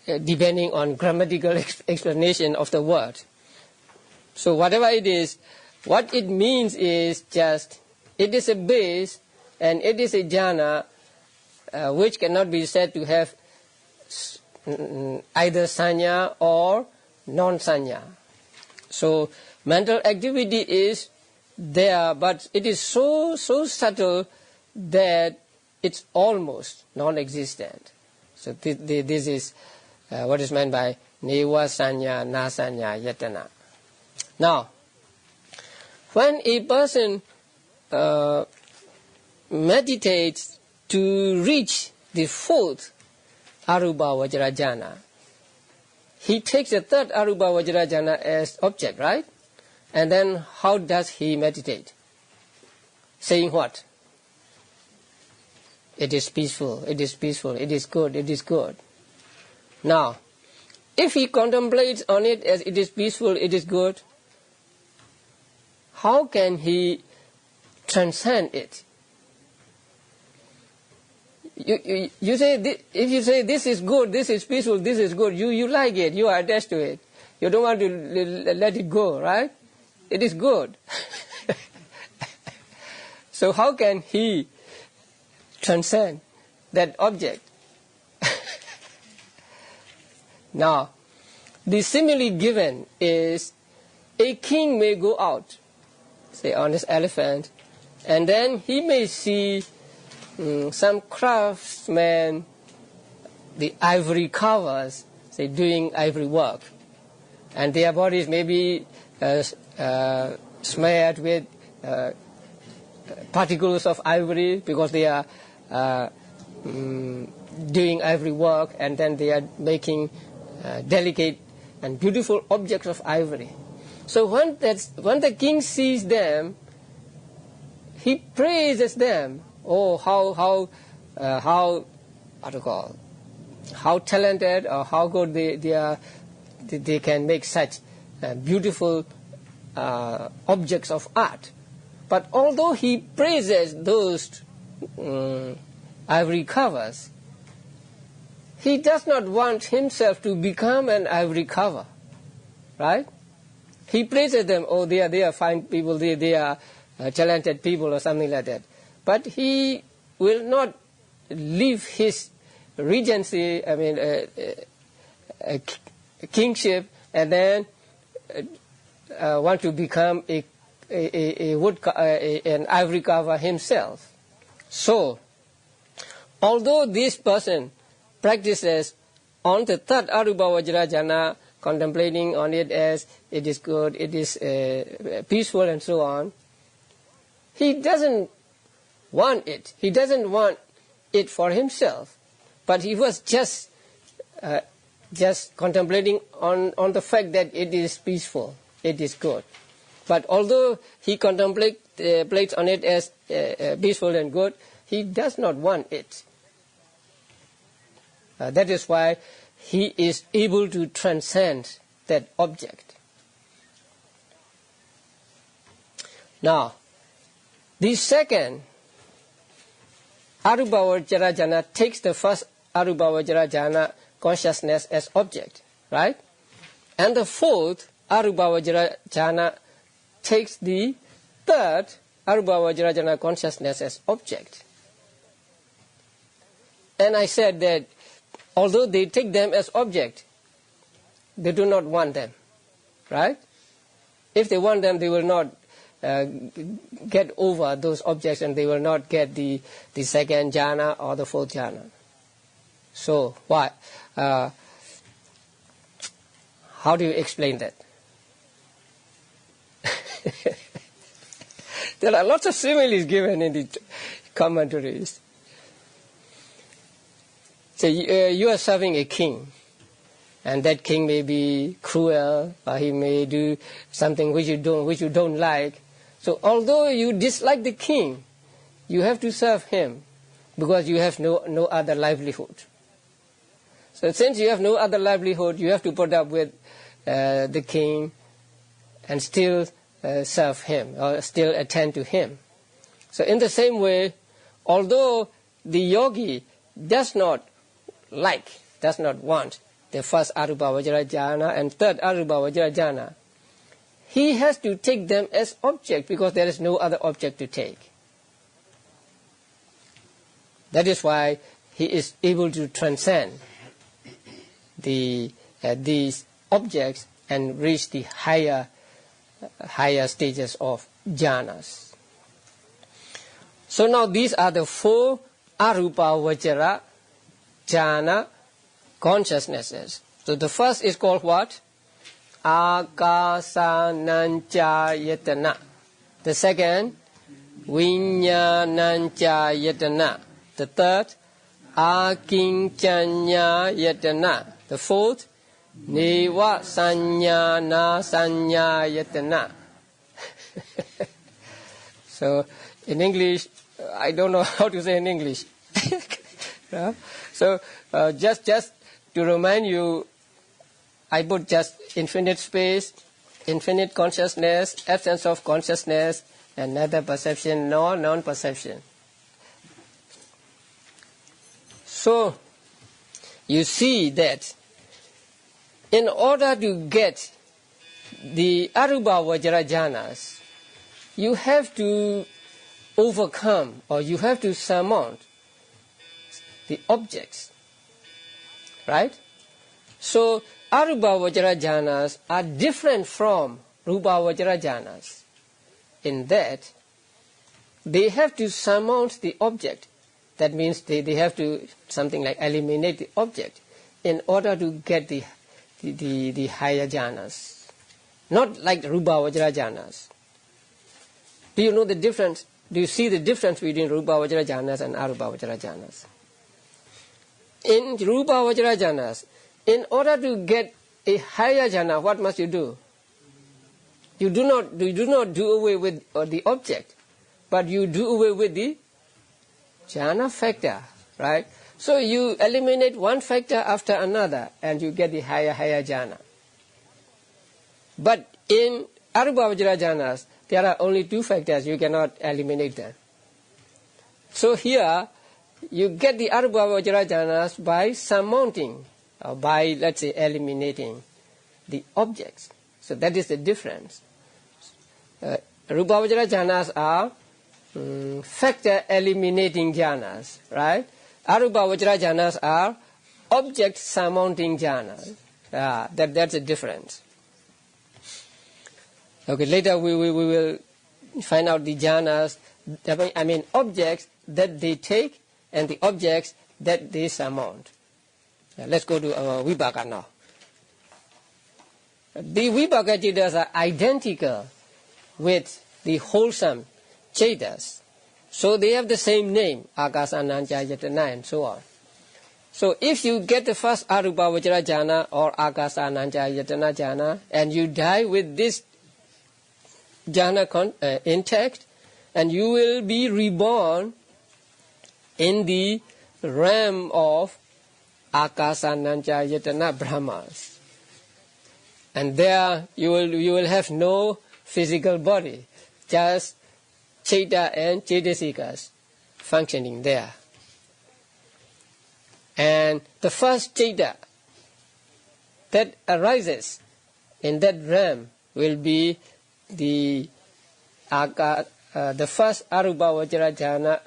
depending on grammatical explanation of the word. So whatever it is, what it means is just, it is a base and it is a jhana which cannot be said to have either sanya or non-sanya. So mental activity is there, but it is so subtle that it's almost non-existent. So this is what is meant by Neva Sanya Na Sanya Yatana. Now, when a person meditates to reach the fourth Arupa Vajrajana, he takes the third Arupa Vajrajana as object, right? And then how does he meditate? Saying what? It is peaceful, it is peaceful, it is good, it is good. Now, if he contemplates on it as it is peaceful, it is good, how can he transcend it? You say, if you say this is good, this is peaceful, this is good, you like it, you are attached to it. You don't want to let it go, right? It is good. So how can he transcend that object? Now, the simile given is a king may go out, say on his elephant, and then he may see some craftsmen, the ivory carvers, say doing ivory work, and their bodies may be smeared with particles of ivory because they are doing ivory work, and then they are making delicate and beautiful objects of ivory. So when the king sees them, he praises them. Oh, how talented or how good they can make such beautiful objects of art. But although he praises those ivory carvers, he does not want himself to become an ivory carver, right? He praises them. Oh, they are fine people. They are talented people or something like that. But he will not leave his regency, kingship, and then want to become an ivory carver himself. So, although this person practices on the third Arupa Vajrajana, contemplating on it as it is good, it is peaceful and so on, he doesn't want it. He doesn't want it for himself, but he was just contemplating on the fact that it is peaceful, it is good. But although he contemplates on it as peaceful and good, he does not want it. That is why he is able to transcend that object. Now, the second Arubhavajara jhana takes the first Arubhavajara jhana consciousness as object, right? And the fourth Arubhavajara jhana takes the third Arubhavajara jhana consciousness as object. And I said that although they take them as object, they do not want them, right? If they want them, they will not get over those objects, and they will not get the second jhana or the fourth jhana. So why? How do you explain that? There are lots of similes given in the commentaries. So you are serving a king, and that king may be cruel, or he may do something which you don't like. So although you dislike the king, you have to serve him because you have no other livelihood. So since you have no other livelihood, you have to put up with the king and still serve him or still attend to him. So in the same way, although the yogi does not want the first Arubhavajara jhana and third Arubhavajara jhana, he has to take them as object because there is no other object to take. That is why he is able to transcend these objects and reach the higher stages of jhanas. So now these are the four Arubhavajara jhana consciousnesses. So the first is called what? Akasananchayatana. The second, Vinyananchayatana. The third, Akinchanyayatana. The fourth, Neva Sanyana Sanyayatana. So in English, I don't know how to say in English. So just to remind you, I put just infinite space, infinite consciousness, absence of consciousness, and neither perception nor non-perception. So you see that in order to get the Arubhavajara jhanas, you have to overcome or you have to surmount the objects, right? So Arubhavajara jhanas are different from Rubhavajara jhanas in that they have to surmount the object. That means they have to something like eliminate the object in order to get the higher jhanas. Not like Rubhavajara jhanas. Do you know the difference? Do you see the difference between Rubhavajara jhanas and Arubhavajara jhanas? In Rubhavajara jhanas, in order to get a higher jhana, what must you do? You do not do away with the object, but you do away with the jhana factor, right? So you eliminate one factor after another, and you get the higher jhana. But in Arubhavajara jhanas, there are only two factors. You cannot eliminate them. So here, you get the Arubhavajara jhanas by surmounting, or by, let's say, eliminating the objects. So that is the difference. Rubhavajara jhanas are factor eliminating jhanas, right? Arubhavajara jhanas are object surmounting jhanas. That's a difference. Okay, later we will find out the jhanas, I mean objects that they take and the objects that they surmount. Let's go to Vibhaka now. The Vibhaka citas are identical with the wholesome Chetas. So they have the same name, Akasananja Yatana and so on. So if you get the first Arupa Vajra jhana or Akasananja Yatana jhana and you die with this jhana intact, and you will be reborn in the realm of Akasananja Yatana Brahmas. And there you will have no physical body, just Cheta and Chetasikas functioning there. And the first Cheta that arises in that realm will be the first Arupa Vajra jhana,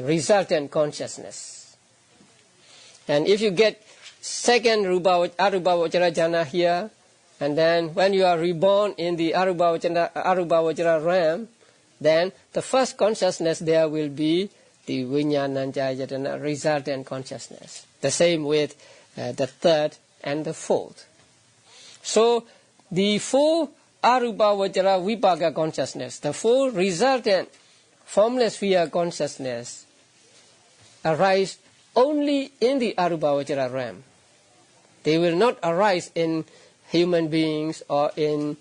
resultant consciousness. And if you get second Arupa Vajra jhana here, and then when you are reborn in the Arupa Vajra realm, then the first consciousness there will be the Vijnananja Yatana resultant consciousness. The same with the third and the fourth. So the four Arupa Vajra Vipaka consciousness, the four resultant formless sphere consciousness, arise only in the Arupa Vajra realm. They will not arise in human beings or in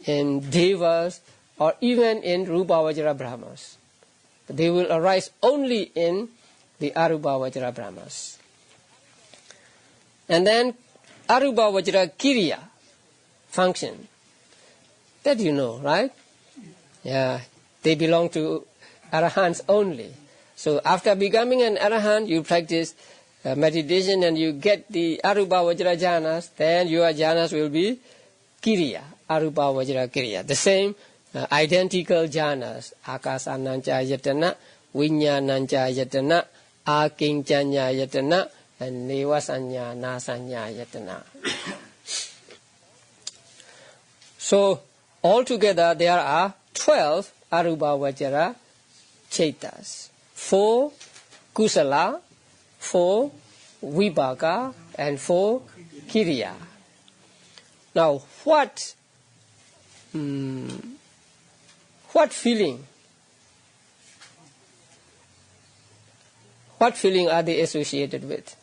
devas or even in Rupa Vajra Brahmas. They will arise only in the Arupa Vajra Brahmas. And then Arupa Vajra Kiriya function. That you know, right? Yeah, they belong to Arahants only. So after becoming an Arahant, you practice meditation and you get the Arupa Vajra jhanas, then your jhanas will be Kiriya, Arupa Vajra Kiriya. The same identical jhanas, Akasananja Yatana, Vijnananja Yatana, Akinchanya Yatana, and Nevasanya Nasanya Yatana. So altogether there are 12 Arupa Vajra Chetas. 4 Kusala, 4 Vipaka, and 4 Kiriya. Now what feeling are they associated with?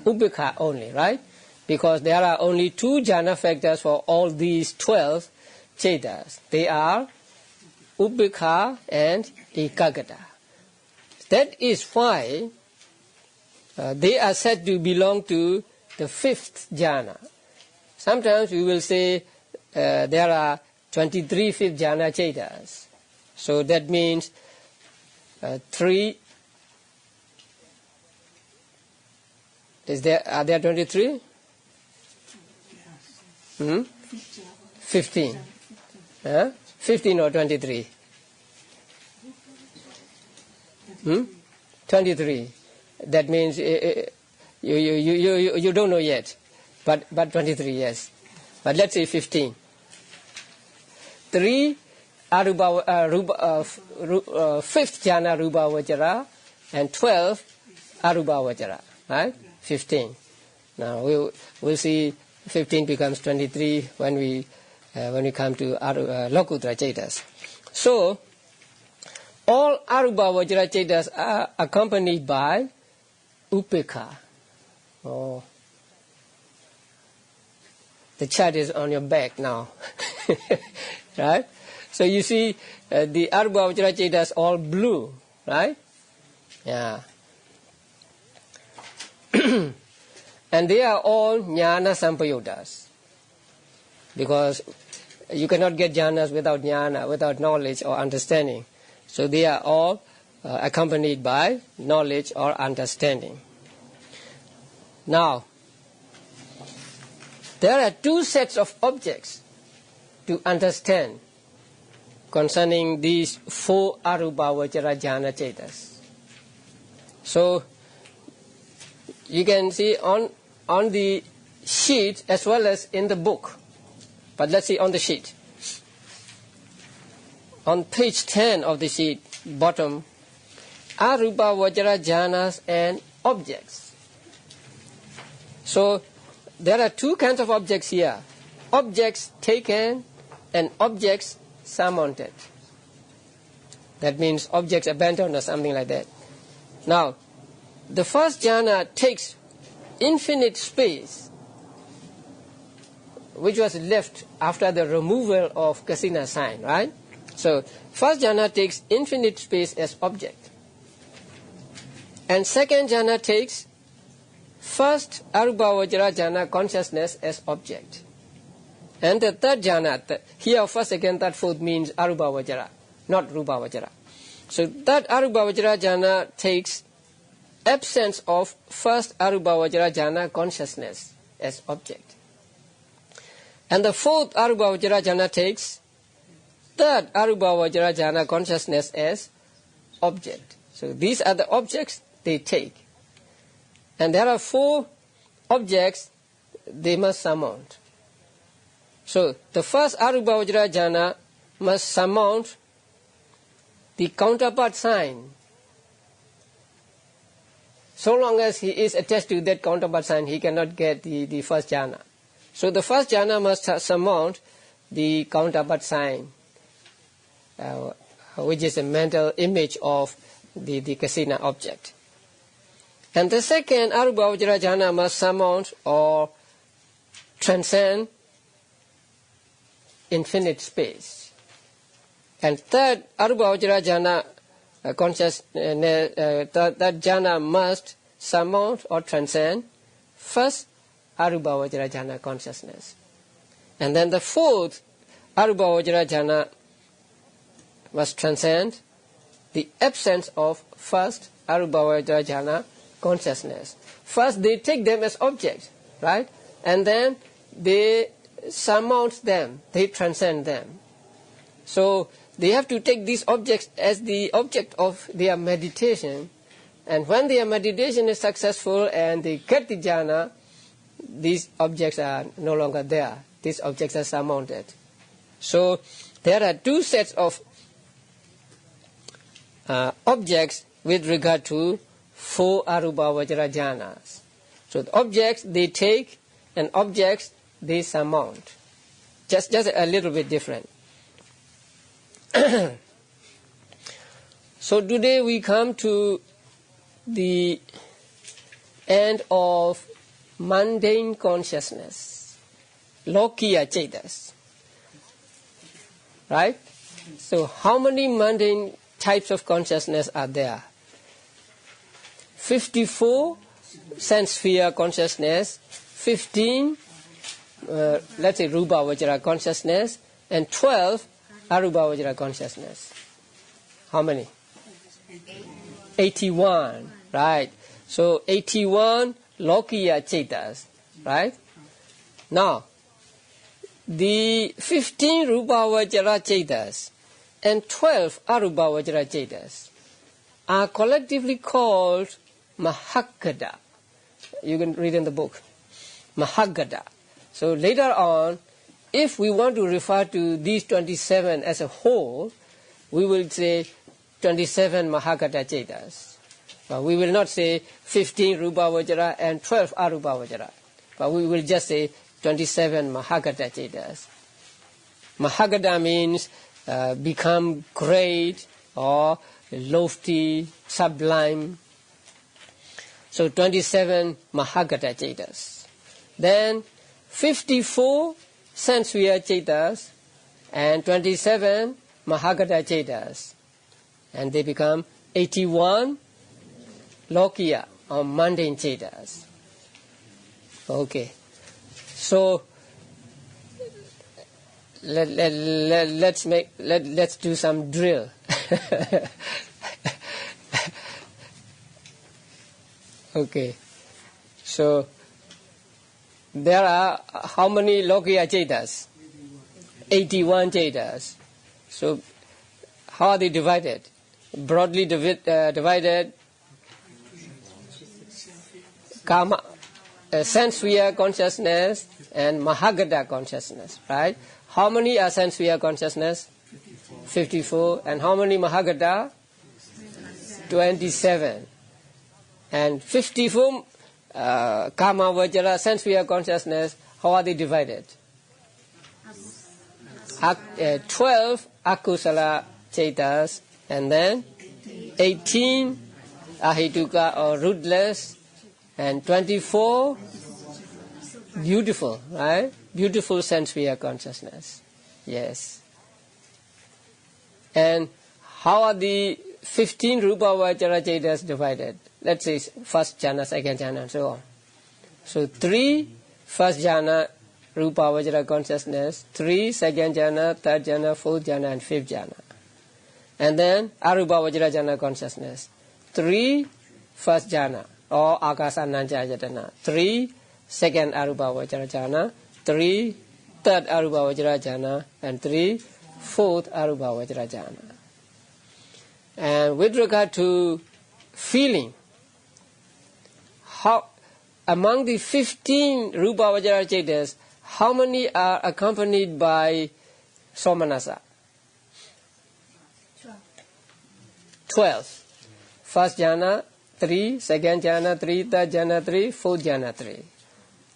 Upekha only, right? Because there are only 2 jhana factors for all these 12 chetas. They are Upekha and Ekaggata. That is why they are said to belong to the 5th jhana. Sometimes we will say there are 23 5th jhana chetas. So that means 3. Are there 23? 15. 15 or 23? 23. That means you don't know yet, but 23, yes. But let's say 15. 3 Arupa, 5th jhana Rupa Vajra and 12 Arupa Vajra, right? 15. Now we'll see 15 becomes 23 when we come to Lokutra Chetas. So all Arupa Vajra Chetas are accompanied by Upekha. Oh, the chart is on your back now, right? So you see the Arupa Vajra Chetas all blue, right? Yeah. And they are all jnana sampayutas, because you cannot get jhanas without jnana, without knowledge or understanding. So they are all accompanied by knowledge or understanding. Now, there are 2 sets of objects to understand concerning these 4 Arupa Vajra jhana chetas. So you can see on the sheet as well as in the book. But let's see on the sheet. On page 10 of the sheet, bottom, Arupa Vajra jhanas and objects. So there are 2 kinds of objects here. Objects taken and objects surmounted. That means objects abandoned or something like that. Now, the first jhana takes infinite space, which was left after the removal of kasina sign, right? So, first jhana takes infinite space as object. And second jhana takes first arubhavajara jhana consciousness as object. And the third jhana, here first, second, third, fourth means arubhavajara, not rubhavajara. So that arubhavajara jhana takes absence of first arubhavajara jhana consciousness as object. And the fourth arubhavajara jhana takes third arubhavajara jhana consciousness as object. So these are the objects they take. And there are four objects they must surmount. So the first arubhavajara jhana must surmount the counterpart sign. So long as he is attached to that counterpart sign, he cannot get the first jhana. So the first jhana must surmount the counterpart sign, which is a mental image of the kasina object. And the second arubhavajara jhana must surmount or transcend infinite space. And third arubhavajara jhana consciousness, that jhana must surmount or transcend first arubhavajara jhana consciousness. And then the fourth arubhavajara jhana must transcend the absence of first arubhavajara jhana consciousness. First they take them as objects, right? And then they surmount them, they transcend them. So they have to take these objects as the object of their meditation, and when their meditation is successful and they get the jhana, these objects are no longer there. These objects are surmounted. So there are two sets of objects with regard to four arubhavajara jhanas. So the objects they take and objects they surmount. Just a little bit different. So today we come to the end of mundane consciousness, lokiya cetas. Right? So how many mundane types of consciousness are there? 54 sense sphere consciousness, 15 let's say rubhavajara consciousness, and 12 arubhavajara consciousness. How many? 81, right? So 81 lokiya cetas, right? Now, the 15 rubhavajara cetas and 12 arubhavajara cetas are collectively called mahagada. You can read in the book, mahagada. So later on, if we want to refer to these 27 as a whole, we will say 27 mahagada cetas. But we will not say 15 rubhavajara and 12 arubhavajara. But we will just say 27 mahagada cetas. Mahagada means become great or lofty, sublime. So 27 mahagada cetas. Then 54 sense sphere cetas and 27 mahagada cetas. And they become 81 lokiya or mundane cetas. Okay. So let's do some drill. Okay. So there are how many lokiya cetas? 81 cetas. So how are they divided? Broadly divided, kama, sense sphere consciousness and mahagada consciousness, right? How many are sense sphere consciousness? 54. And how many mahagada? 27. And 54 kama vajra sense sphere consciousness, how are they divided? 12 akusala cetas And then 18, ahituka or rootless. And 24, beautiful, right? Beautiful sense sphere consciousness. Yes. And how are the 15 rupa vajra chetas divided? Let's say first jhana, second jhana, and so on. So 3 first jhana, rupa vajra consciousness, 3 second jhana, third jhana, fourth jhana, and fifth jhana. And then arupa vajra jhana consciousness, 3 first jhana, or akasa nanja yatana, 3 second arupa vajra jhana, 3 third arupa vajra jhana, and 3 fourth arupa vajra jhana. And with regard to feeling, how among the 15 rupa vajra chetas, how many are accompanied by somanasa? 12. First jhana 3, second jhana 3, third jhana 3, fourth jhana 3.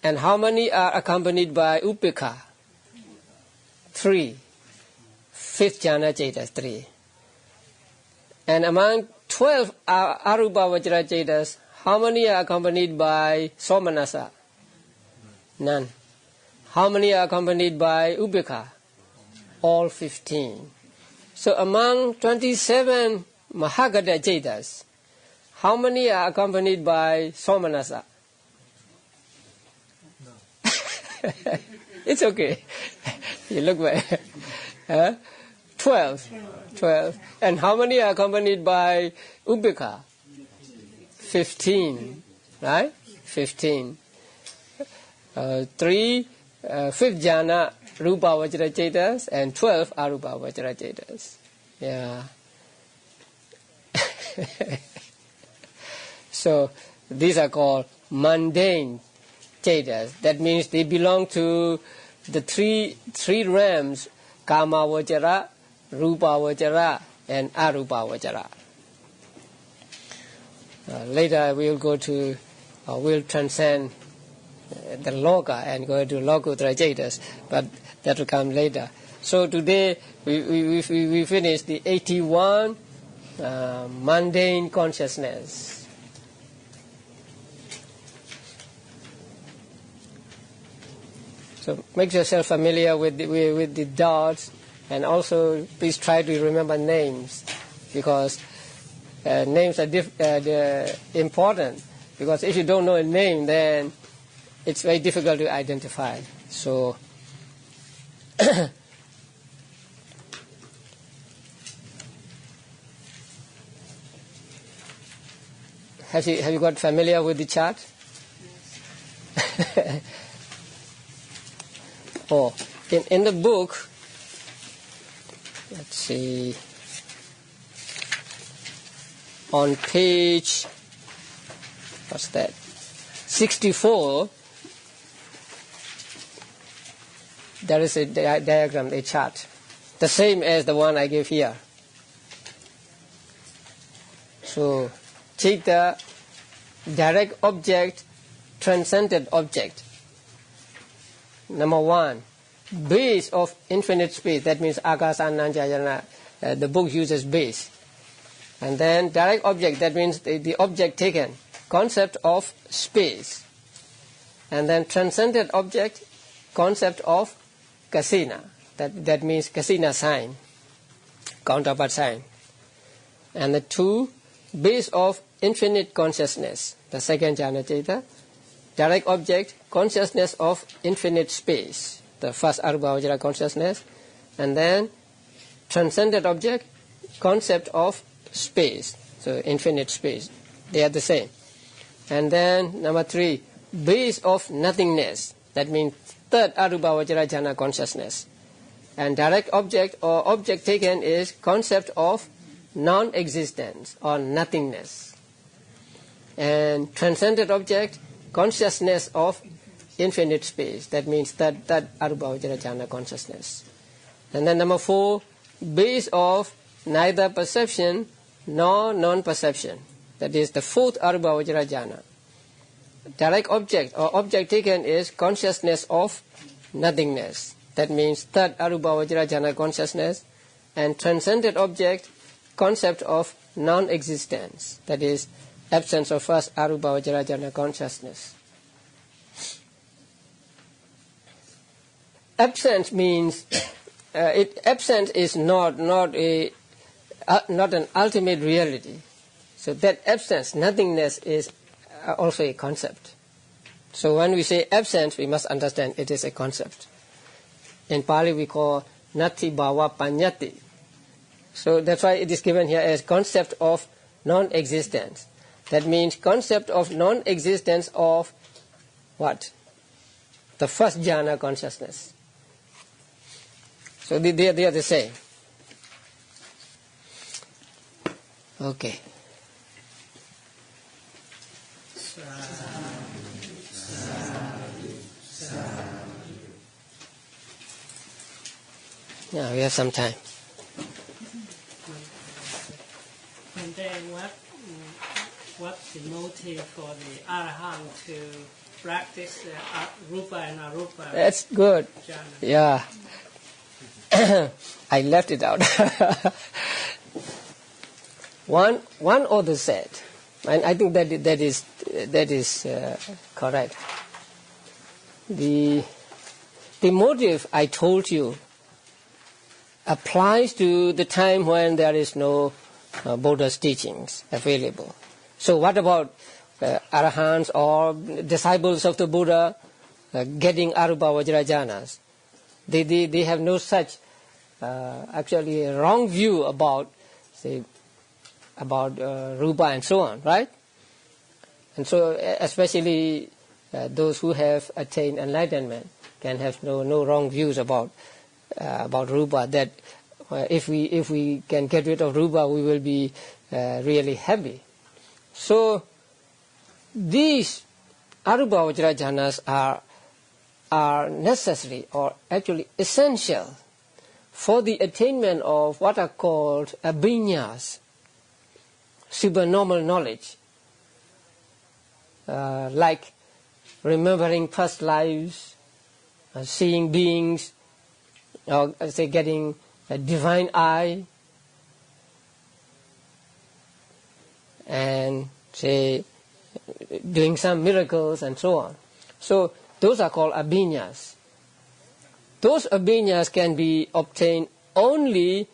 And how many are accompanied by upekha? 3. Fifth jhana chetas 3. And among 12 arupa vajra chetas, how many are accompanied by somanasa? None. How many are accompanied by upekha? All 15. So among 27 mahagata chetas, how many are accompanied by somanasa? It's okay. You look back. 12. And how many are accompanied by upekha? 15. Right? 15. 3 fifth jhana rupa vajra chetas and 12 arupa vajra chetas. Yeah. So these are called mundane chetas. That means they belong to the three realms: kama vajra, rupa vajra, and arupa vajra. Later we'll go to, we'll transcend the loka and go to lokuttara chetas, but that will come later. So today we finished the 81 mundane consciousness. So make yourself familiar with the dots, and also please try to remember names, because names are important. Because if you don't know a name, then it's very difficult to identify. So have you got familiar with the chart? Yes. Oh, in the book, let's see, on page, what's that, 64, there is a diagram, a chart, the same as the one I gave here. So take the direct object, transcendent object. Number 1, base of infinite space. That means akasa nanjayana. The book uses base. And then direct object. That means the object taken. Concept of space. And then transcendent object. Concept of kasina. That means kasina sign. Counterpart sign. And the 2, base of infinite consciousness. The second jhana cheta. Direct object, consciousness of infinite space, the first arupa vajra consciousness, and then transcendent object, concept of space, so infinite space. They are the same. And then number 3, base of nothingness. That means third arupa vajra jhana consciousness. And direct object or object taken is concept of non-existence or nothingness. And transcendent object, consciousness of infinite space. That means that arupa vajra jhana consciousness. And then number 4, base of neither perception nor non-perception. That is the fourth arupa vajra jhana. Direct object or object taken is consciousness of nothingness. That means third arupa vajra jhana consciousness. And transcendent object, concept of non-existence, that is, absence of first arupa vajrayana consciousness. Absence means absence is not an ultimate reality. So that absence, nothingness, is also a concept. So when we say absence, we must understand it is a concept. In Pali we call nati bhava panyati. So that's why it is given here as concept of non-existence. That means concept of non-existence of what? The first jhana consciousness. So they are the same. Okay. Yeah, we have some time. And then what's the motive for the Arahant to practice Rupa and Arupa? That's good. Jhana? Yeah. I left it out. One author said, and I think that is correct. The motive I told you applies to the time when there is no Buddha's teachings available. So what about Arahants or disciples of the Buddha getting Arupa Vajrayanas? They have no such actually a wrong view about Rupa and so on, right? And so especially those who have attained enlightenment can have no wrong views about Rupa, that if we can get rid of Rupa, we will be really happy. So these Arupa Vajrayanas are necessary or actually essential for the attainment of what are called abhinyas, supernormal knowledge, like remembering past lives, seeing beings, or say getting a divine eye, and say doing some miracles and so on. So those are called abhinyas. Those abhinyas can be obtained only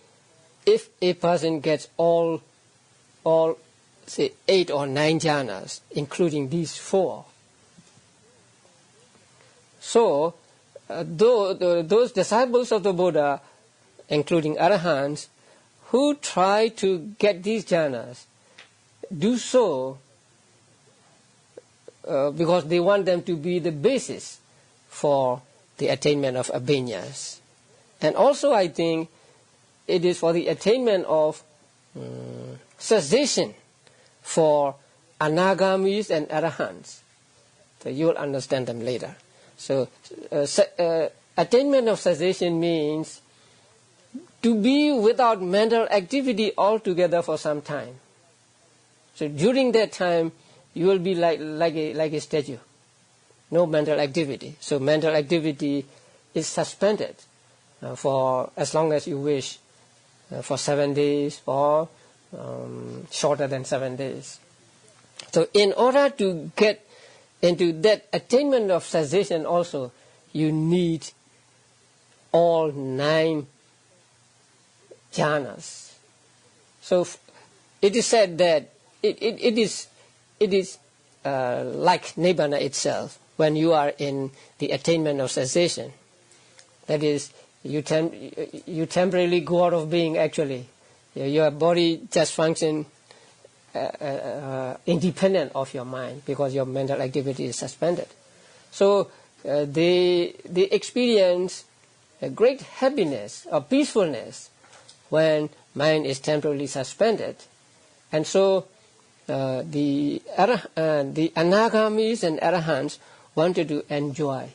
if a person gets all say 8 or 9 jhanas, including these 4. So those disciples of the Buddha, including Arahants, who try to get these jhanas, do so because they want them to be the basis for the attainment of abhinyas. And also I think it is for the attainment of cessation for anagamis and arahants. So you will understand them later. So attainment of cessation means to be without mental activity altogether for some time. So during that time you will be like a statue. No mental activity. So mental activity is suspended for as long as you wish, for 7 days or shorter than 7 days. So in order to get into that attainment of cessation also, you need all 9 jhanas. So it is said that it is like nibbana itself. When you are in the attainment of cessation, that is, you temporarily go out of being actually. Your body just functions independent of your mind because your mental activity is suspended. So they experience a great happiness or peacefulness when mind is temporarily suspended. And so the anagamis and arahants wanted to enjoy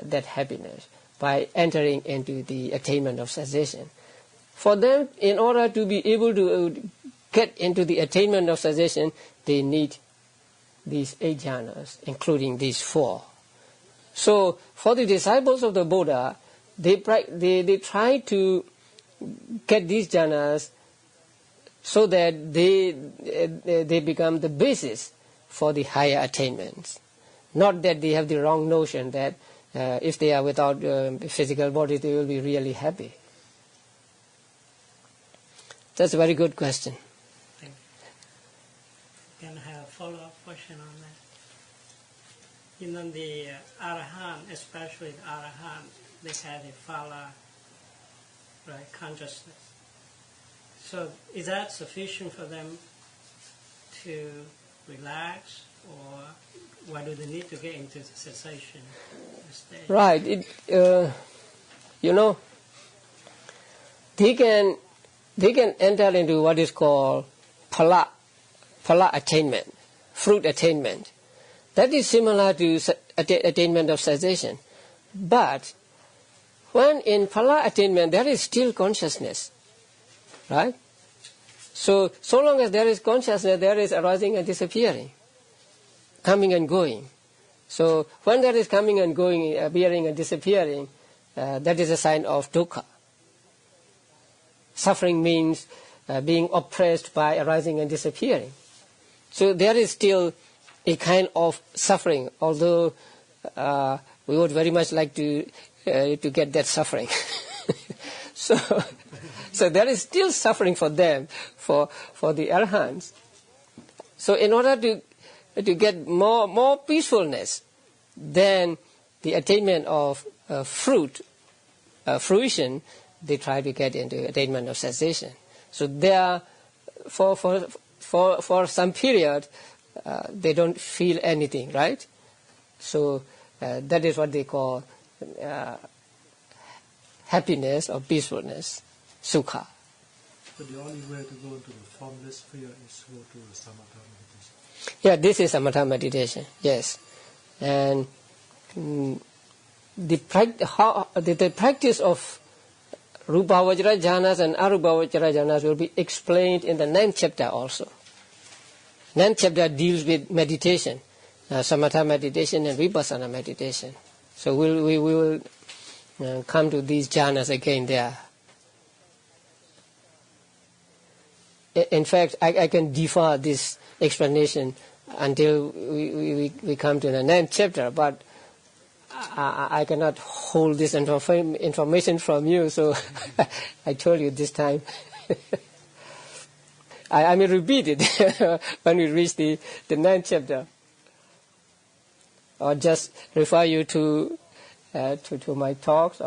that happiness by entering into the attainment of cessation. For them, in order to be able to get into the attainment of cessation, they need these 8 jhanas, including these 4. So for the disciples of the Buddha, they try to get these jhanas so that they become the basis for the higher attainments. Not that they have the wrong notion that if they are without physical body, they will be really happy. That's a very good question. Thank you. Can I have a follow-up question on that? You know, the Arahant, especially the Arahant, they have a phala, right, consciousness. So is that sufficient for them to relax, or why do they need to get into the cessation state? Right. They can enter into what is called phala attainment, fruit attainment. That is similar to attainment of cessation. But when in phala attainment, there is still consciousness, right? So long as there is consciousness, there is arising and disappearing, coming and going. So when there is coming and going, appearing and disappearing, that is a sign of dukkha. Suffering means being oppressed by arising and disappearing. So there is still a kind of suffering, although we would very much like to get that suffering. So there is still suffering for them, for the arahants. So in order to get more peacefulness, then the attainment of fruition, they try to get into attainment of cessation. So there, for some period, they don't feel anything, right? So that is what they call happiness or peacefulness, sukha. But the only way to go into the formless sphere is to go to the samatha meditation. Yeah, this is samatha meditation, yes. And the practice of Rupa Vajra jhanas and Arupa Vajra jhanas will be explained in the 9th chapter also. 9th chapter deals with meditation, samatha meditation and vipassana meditation. So we will come to these jhanas again there. In fact, I can defer this explanation until we come to the 9th chapter, but I cannot hold this information from you, so I told you this time. I may repeat it when we reach the 9th chapter, or just refer you to my talks,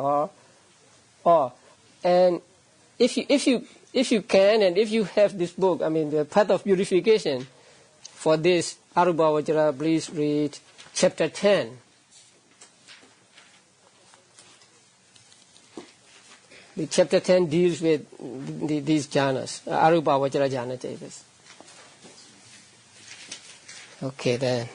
and if you can, and if you have this book, I mean the Path of Purification, for this Arupa Vajra, please read chapter 10. The chapter 10 deals with these jhanas, Arupa Vajra jhana tapas. Okay then.